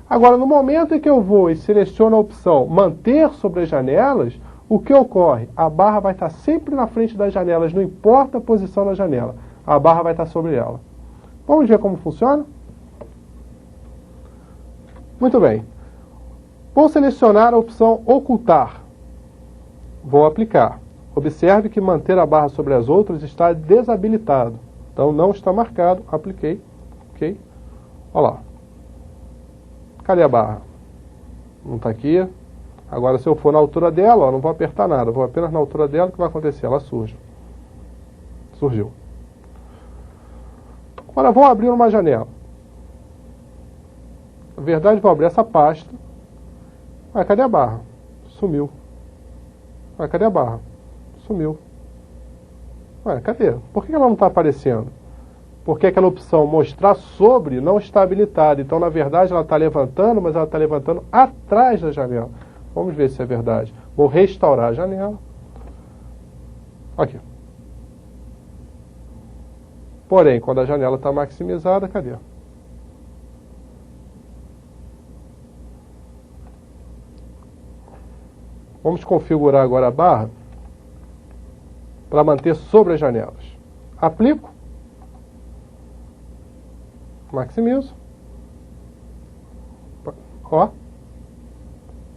[SPEAKER 1] Agora, no momento em que eu vou e seleciono a opção manter sobre as janelas, o que ocorre? A barra vai estar sempre na frente das janelas, não importa a posição da janela. A barra vai estar sobre ela. Vamos ver como funciona? Muito bem. Vou selecionar a opção ocultar. Vou aplicar. Observe que manter a barra sobre as outras está desabilitado. Então não está marcado. Apliquei. Ok? Olha lá. Cadê a barra? Não está aqui. Agora, se eu for na altura dela, ó, não vou apertar nada, vou apenas na altura dela, o que vai acontecer? Ela surge. Surgiu. Agora, vou abrir uma janela. Na verdade, vou abrir essa pasta. Ah, cadê a barra? Sumiu. Ah, cadê a barra? Sumiu. Ah, cadê? Por que ela não está aparecendo? Porque aquela opção mostrar sobre não está habilitada. Então, na verdade, ela está levantando, mas ela está levantando atrás da janela. Vamos ver se é verdade. Vou restaurar a janela. Aqui. Porém, quando a janela está maximizada, cadê? Vamos configurar agora a barra para manter sobre as janelas. Aplico. Maximizo. Ó.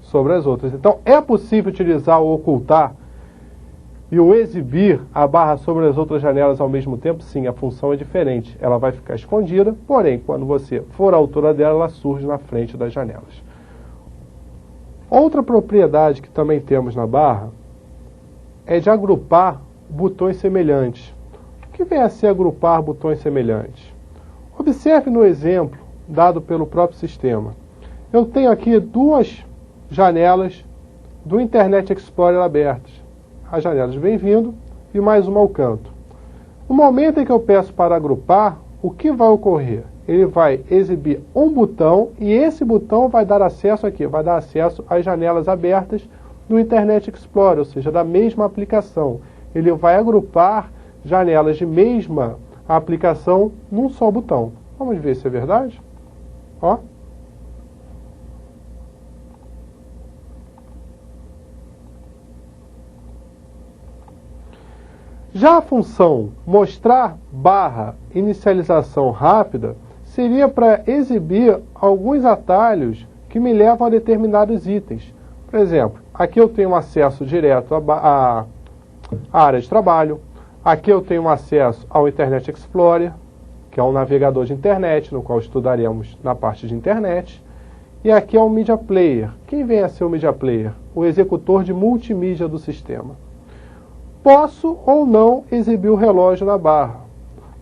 [SPEAKER 1] Sobre as outras. Então, é possível utilizar o ocultar e o exibir a barra sobre as outras janelas ao mesmo tempo? Sim, a função é diferente. Ela vai ficar escondida, porém, quando você for à altura dela, ela surge na frente das janelas. Outra propriedade que também temos na barra é de agrupar botões semelhantes. O que vem a ser agrupar botões semelhantes? Observe no exemplo dado pelo próprio sistema. Eu tenho aqui duas janelas do Internet Explorer abertas. As janelas bem-vindo e mais uma ao canto. No momento em que eu peço para agrupar, o que vai ocorrer? Ele vai exibir um botão e esse botão vai dar acesso aqui, vai dar acesso às janelas abertas do Internet Explorer, ou seja, da mesma aplicação. Ele vai agrupar janelas de mesma aplicação num só botão. Vamos ver se é verdade? Ó. Já a função mostrar barra inicialização rápida seria para exibir alguns atalhos que me levam a determinados itens. Por exemplo, aqui eu tenho acesso direto à área de trabalho, aqui eu tenho acesso ao Internet Explorer, que é um navegador de internet, no qual estudaremos na parte de internet. E aqui é o Media Player. Quem vem a ser o Media Player? O executor de multimídia do sistema. Posso ou não exibir o relógio na barra.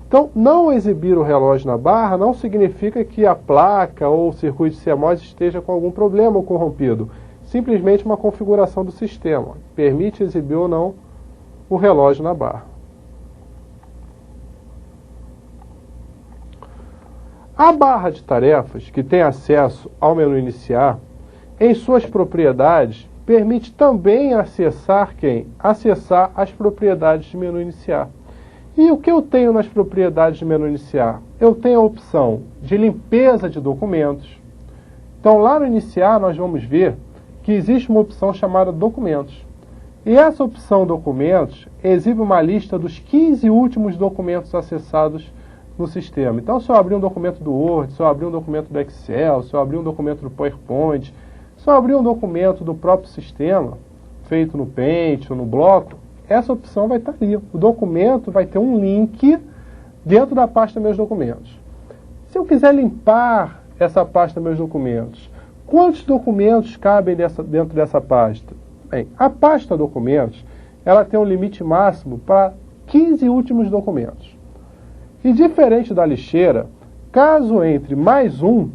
[SPEAKER 1] Então, não exibir o relógio na barra não significa que a placa ou o circuito CMOS esteja com algum problema ou corrompido. Simplesmente uma configuração do sistema. Permite exibir ou não o relógio na barra. A barra de tarefas, que tem acesso ao menu iniciar, em suas propriedades, permite também acessar quem? Acessar as propriedades de menu iniciar. E o que eu tenho nas propriedades de menu iniciar? Eu tenho a opção de limpeza de documentos. Então, lá no iniciar, nós vamos ver que existe uma opção chamada documentos. E essa opção documentos exibe uma lista dos 15 últimos documentos acessados no sistema. Então, se eu abrir um documento do Word, se eu abrir um documento do Excel, se eu abrir um documento do PowerPoint, se eu abrir um documento do próprio sistema, feito no Paint ou no Bloco, essa opção vai estar ali. O documento vai ter um link dentro da pasta Meus Documentos. Se eu quiser limpar essa pasta Meus Documentos, quantos documentos cabem dentro dessa pasta? Bem, a pasta Documentos, ela tem um limite máximo para 15 últimos documentos. E diferente da lixeira, caso entre mais um,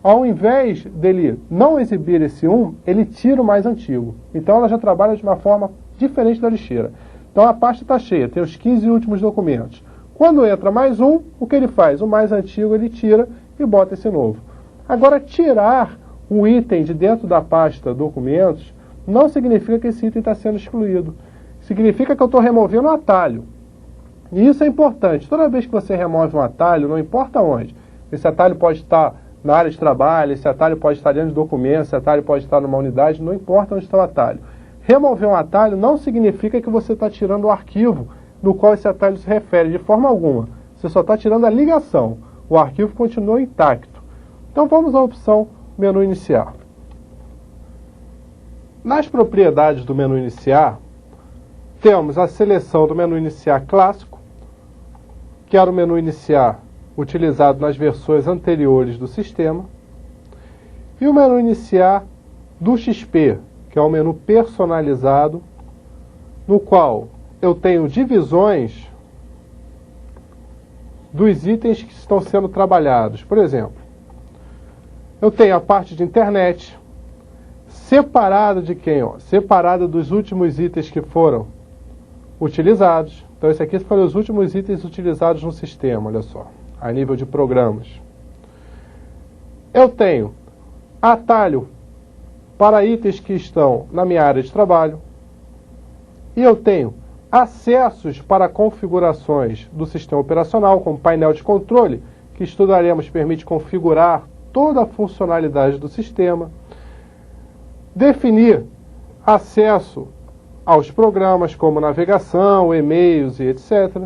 [SPEAKER 1] ao invés dele não exibir esse um, ele tira o mais antigo. Então ela já trabalha de uma forma diferente da lixeira. Então a pasta está cheia, tem os 15 últimos documentos. Quando entra mais um, o que ele faz? O mais antigo ele tira e bota esse novo. Agora, tirar um item de dentro da pasta documentos não significa que esse item está sendo excluído. Significa que eu estou removendo um atalho. E isso é importante. Toda vez que você remove um atalho, não importa onde, esse atalho pode estar na área de trabalho, esse atalho pode estar dentro de documentos, esse atalho pode estar numa unidade, não importa onde está o atalho. Remover um atalho não significa que você está tirando o arquivo no qual esse atalho se refere, de forma alguma. Você só está tirando a ligação. O arquivo continua intacto. Então vamos à opção Menu Iniciar. Nas propriedades do menu iniciar, temos a seleção do menu iniciar clássico, que era o menu iniciar utilizado nas versões anteriores do sistema, e o menu iniciar do XP, que é o menu personalizado, no qual eu tenho divisões dos itens que estão sendo trabalhados. Por exemplo, eu tenho a parte de internet, separada de quem? Separada dos últimos itens que foram utilizados. Então, esse aqui foram os últimos itens utilizados no sistema, olha só, a nível de programas. Eu tenho atalho para itens que estão na minha área de trabalho. E eu tenho acessos para configurações do sistema operacional, como painel de controle, que estudaremos, permite configurar toda a funcionalidade do sistema. Definir acesso aos programas como navegação, e-mails e etc.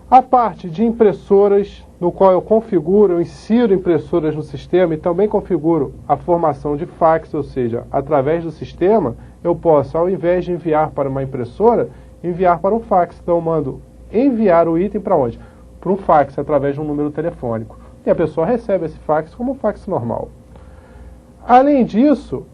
[SPEAKER 1] A parte de impressoras, no qual eu configuro, eu insiro impressoras no sistema e também configuro a formação de fax, ou seja, através do sistema, eu posso, ao invés de enviar para uma impressora, enviar para um fax. Então eu mando enviar o item para onde? Para um fax, através de um número telefônico. E a pessoa recebe esse fax como um fax normal. Além disso,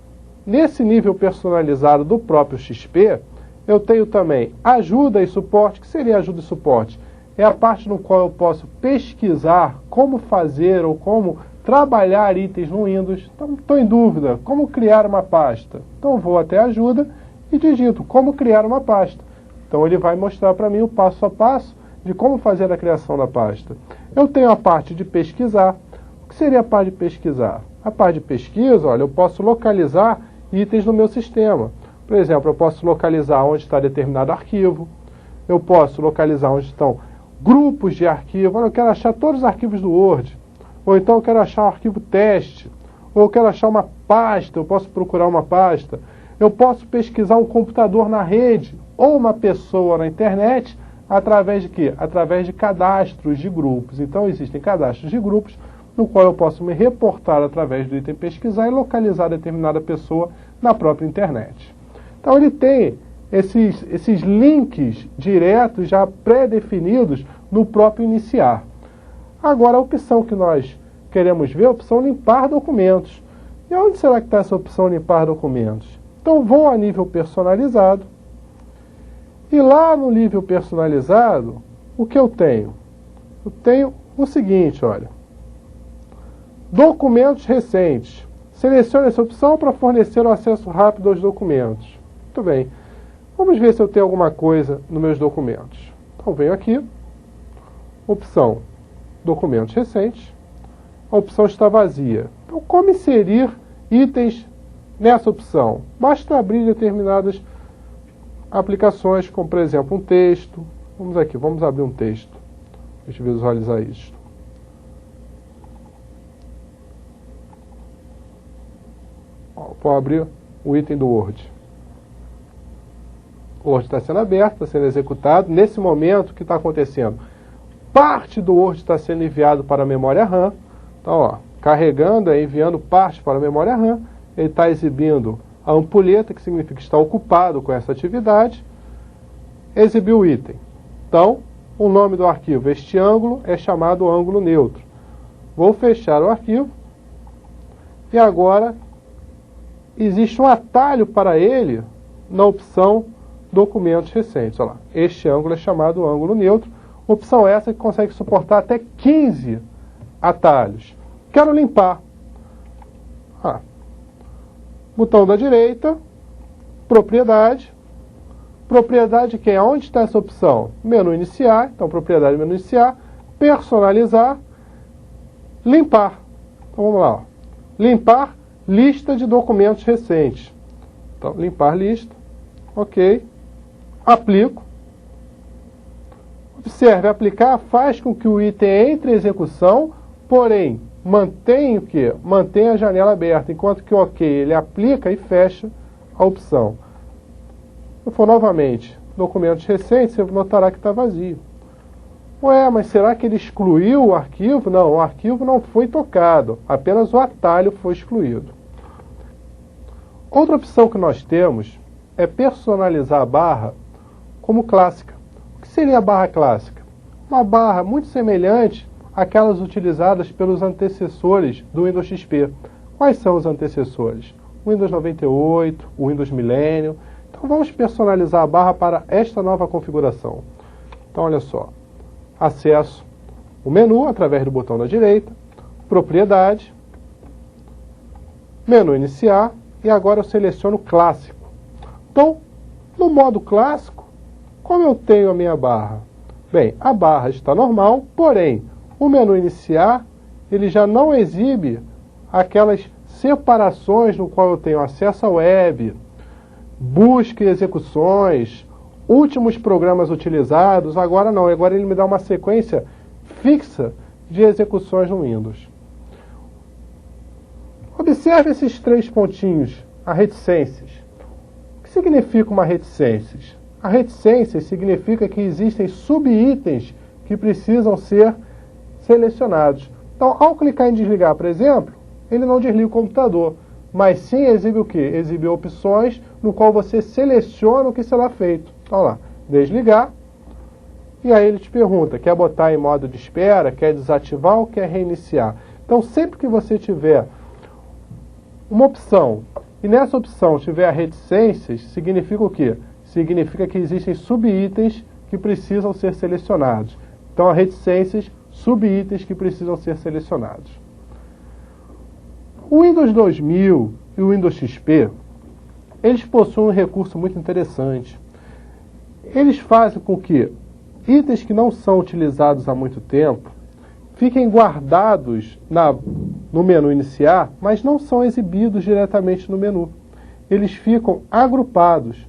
[SPEAKER 1] nesse nível personalizado do próprio XP, eu tenho também ajuda e suporte. O que seria ajuda e suporte? É a parte no qual eu posso pesquisar como fazer ou como trabalhar itens no Windows. Então, estou em dúvida, como criar uma pasta? Então, vou até ajuda e digito como criar uma pasta. Então, ele vai mostrar para mim o passo a passo de como fazer a criação da pasta. Eu tenho a parte de pesquisar. O que seria a parte de pesquisar? A parte de pesquisa, olha, eu posso localizar itens no meu sistema. Por exemplo, eu posso localizar onde está determinado arquivo. Eu posso localizar onde estão grupos de arquivo. Olha, eu quero achar todos os arquivos do Word. Ou então eu quero achar um arquivo teste. Ou eu quero achar uma pasta, eu posso procurar uma pasta. Eu posso pesquisar um computador na rede ou uma pessoa na internet através de quê? Através de cadastros de grupos. Então existem cadastros de grupos no qual eu posso me reportar através do item pesquisar e localizar determinada pessoa na própria internet. Então ele tem esses links diretos já pré-definidos no próprio iniciar. Agora, a opção que nós queremos ver é a opção limpar documentos. E onde será que está essa opção limpar documentos? Então, vou a nível personalizado. E lá no nível personalizado, o que eu tenho? Eu tenho o seguinte, olha. Documentos recentes. Selecione essa opção para fornecer o acesso rápido aos documentos. Muito bem. Vamos ver se eu tenho alguma coisa nos meus documentos. Então, venho aqui. Opção documentos recentes. A opção está vazia. Então, como inserir itens nessa opção? Basta abrir determinadas aplicações, como, por exemplo, um texto. Vamos aqui, vamos abrir um texto. Deixa eu visualizar isso. Vou abrir o item do Word. O Word está sendo aberto, está sendo executado. Nesse momento, o que está acontecendo? Parte do Word está sendo enviado para a memória RAM. Então, ó, carregando, enviando parte para a memória RAM. Ele está exibindo a ampulheta, que significa que está ocupado com essa atividade. Exibiu o item. Então, o nome do arquivo, este ângulo, é chamado ângulo neutro. Vou fechar o arquivo. E agora, existe um atalho para ele na opção documentos recentes. Olha lá, este ângulo é chamado ângulo neutro. Opção essa que consegue suportar até 15 atalhos. Quero limpar. Botão da direita, propriedade. Propriedade quem? Onde está essa opção? Menu iniciar, então propriedade menu iniciar, personalizar, limpar. Então vamos lá. Ó. Limpar lista de documentos recentes. Então, limpar lista. Ok. Aplico. Observe, aplicar faz com que o item entre em execução, porém, mantém o quê? Mantém a janela aberta, enquanto que o OK, ele aplica e fecha a opção. Se eu for novamente, documentos recentes, você notará que está vazio. Ué, mas será que ele excluiu o arquivo? Não, o arquivo não foi tocado, apenas o atalho foi excluído. Outra opção que nós temos é personalizar a barra como clássica. O que seria a barra clássica? Uma barra muito semelhante àquelas utilizadas pelos antecessores do Windows XP. Quais são os antecessores? O Windows 98, o Windows Millennium. Então vamos personalizar a barra para esta nova configuração. Então olha só. Acesso o menu através do botão da direita, propriedade, menu iniciar e agora eu seleciono clássico. Então, no modo clássico, como eu tenho a minha barra? Bem, a barra está normal, porém, o menu iniciar, ele já não exibe aquelas separações no qual eu tenho acesso à web, busca e execuções, últimos programas utilizados. Agora não, agora ele me dá uma sequência fixa de execuções no Windows. Observe esses 3 pontinhos, a reticências. O que significa uma reticências? A reticência significa que existem subitens que precisam ser selecionados. Então, ao clicar em desligar, por exemplo, ele não desliga o computador, mas sim exibe o quê? Exibe opções no qual você seleciona o que será feito. Então lá, desligar, e aí ele te pergunta, quer botar em modo de espera, quer desativar ou quer reiniciar? Então sempre que você tiver uma opção, e nessa opção tiver reticências, significa o quê? Significa que existem subitens que precisam ser selecionados. Então a reticências, subitens que precisam ser selecionados. O Windows 2000 e o Windows XP, eles possuem um recurso muito interessante. Eles fazem com que itens que não são utilizados há muito tempo fiquem guardados no menu iniciar, mas não são exibidos diretamente no menu. Eles ficam agrupados.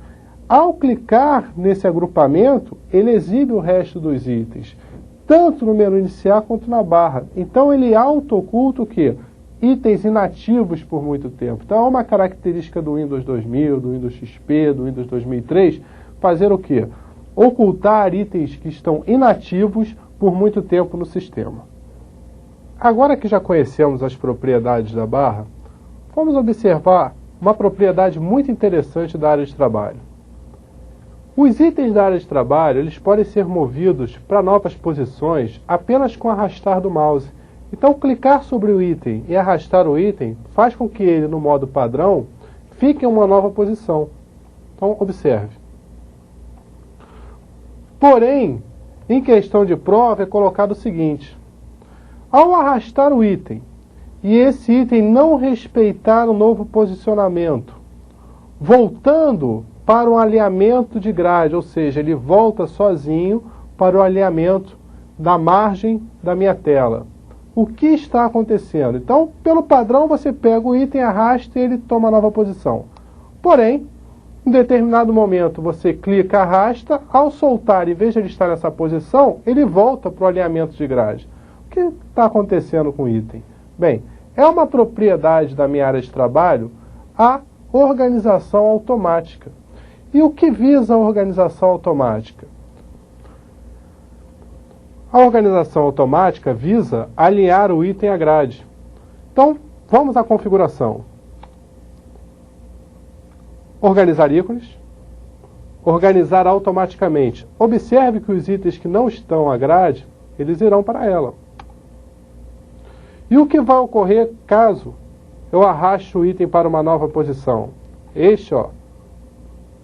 [SPEAKER 1] Ao clicar nesse agrupamento, ele exibe o resto dos itens, tanto no menu iniciar quanto na barra. Então ele auto-oculta o quê? Itens inativos por muito tempo. Então é uma característica do Windows 2000, do Windows XP, do Windows 2003, fazer o quê? Ocultar itens que estão inativos por muito tempo no sistema. Agora que já conhecemos as propriedades da barra, vamos observar uma propriedade muito interessante da área de trabalho. Os itens da área de trabalho, eles podem ser movidos para novas posições apenas com arrastar do mouse. Então, clicar sobre o item e arrastar o item faz com que ele, no modo padrão, fique em uma nova posição. Então, observe. Porém, em questão de prova, é colocado o seguinte: ao arrastar o item e esse item não respeitar o novo posicionamento, voltando para um alinhamento de grade, ou seja, ele volta sozinho para o alinhamento da margem da minha tela. O que está acontecendo? Então, pelo padrão, você pega o item, arrasta e ele toma nova posição. Porém, em determinado momento, você clica, arrasta, ao soltar, em vez de ele estar nessa posição, ele volta para o alinhamento de grade. O que está acontecendo com o item? Bem, é uma propriedade da minha área de trabalho a organização automática. E o que visa a organização automática? A organização automática visa alinhar o item à grade. Então, vamos à configuração. Organizar ícones. Organizar automaticamente. Observe que os itens que não estão à grade, eles irão para ela. E o que vai ocorrer caso eu arraste o item para uma nova posição? Este,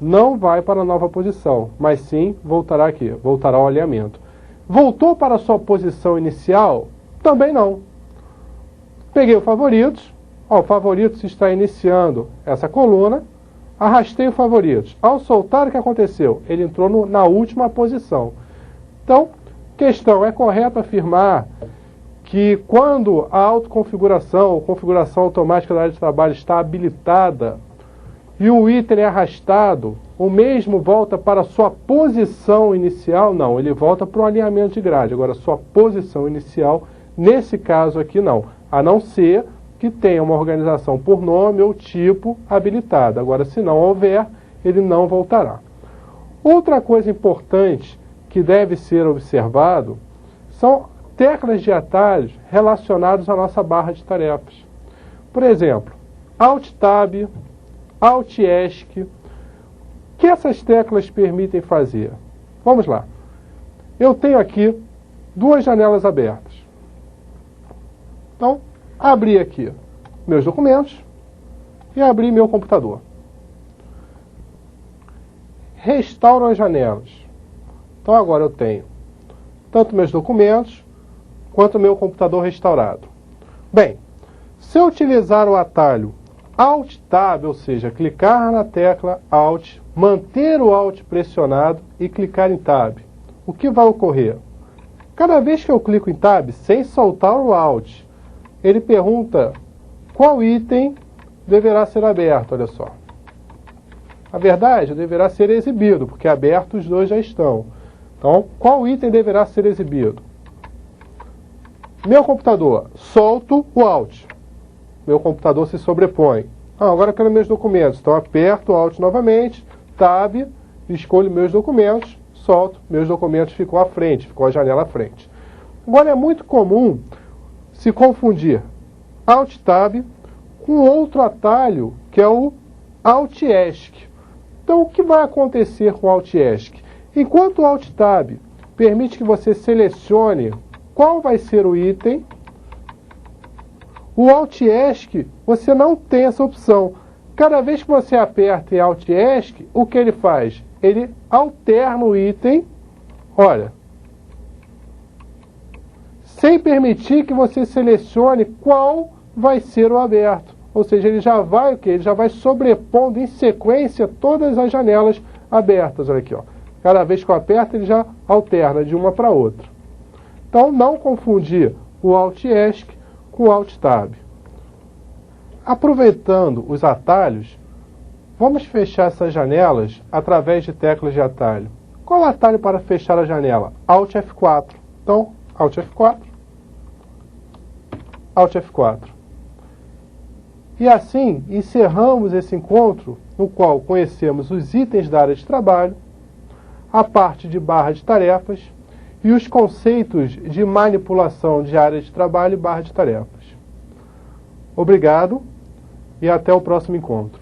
[SPEAKER 1] não vai para a nova posição, mas sim voltará aqui, voltará ao alinhamento. Voltou para a sua posição inicial? Também não. Peguei o favoritos, o favoritos está iniciando essa coluna, arrastei o favoritos. Ao soltar, o que aconteceu? Ele entrou na última posição. Então, questão, é correto afirmar que quando a autoconfiguração, ou configuração automática da área de trabalho está habilitada e o item é arrastado, o mesmo volta para a sua posição inicial? Não, ele volta para o alinhamento de grade. Agora, sua posição inicial, nesse caso aqui, não. A não ser que tenha uma organização por nome ou tipo habilitada. Agora, se não houver, ele não voltará. Outra coisa importante que deve ser observado são teclas de atalhos relacionados à nossa barra de tarefas. Por exemplo, Alt-Tab, Alt-ESC. O que essas teclas permitem fazer? Vamos lá. Eu tenho aqui duas janelas abertas. Então, abri aqui meus documentos e abri meu computador. Restauro as janelas. Então, agora eu tenho tanto meus documentos quanto o meu computador restaurado. Bem, se eu utilizar o atalho Alt-Tab, ou seja, clicar na tecla Alt, manter o Alt pressionado e clicar em Tab, o que vai ocorrer? Cada vez que eu clico em Tab, sem soltar o Alt, ele pergunta qual item deverá ser aberto, olha só. Na verdade, deverá ser exibido, porque aberto os dois já estão. Então, qual item deverá ser exibido? Meu computador, solto o Alt. Meu computador se sobrepõe. Agora eu quero meus documentos. Então, aperto o Alt novamente, Tab, escolho meus documentos, solto, meus documentos ficou à frente, ficou a janela à frente. Agora, é muito comum se confundir Alt-Tab com outro atalho, que é o Alt-ESC. Então, o que vai acontecer com o Alt-ESC? Enquanto o Alt-Tab permite que você selecione qual vai ser o item, o Alt-ESC, você não tem essa opção. Cada vez que você aperta em Alt-ESC, o que ele faz? Ele alterna o item, olha, sem permitir que você selecione qual vai ser o aberto. Ou seja, ele já vai, ele já vai sobrepondo em sequência todas as janelas abertas. Olha aqui, Cada vez que eu aperto, ele já alterna de uma para outra. Então, não confundir o Alt-ESC com o Alt-Tab. Aproveitando os atalhos, vamos fechar essas janelas através de teclas de atalho. Qual é o atalho para fechar a janela? Alt F4. Então, Alt F4, Alt F4. E assim, encerramos esse encontro no qual conhecemos os itens da área de trabalho, a parte de barra de tarefas e os conceitos de manipulação de área de trabalho e barra de tarefas. Obrigado e até o próximo encontro.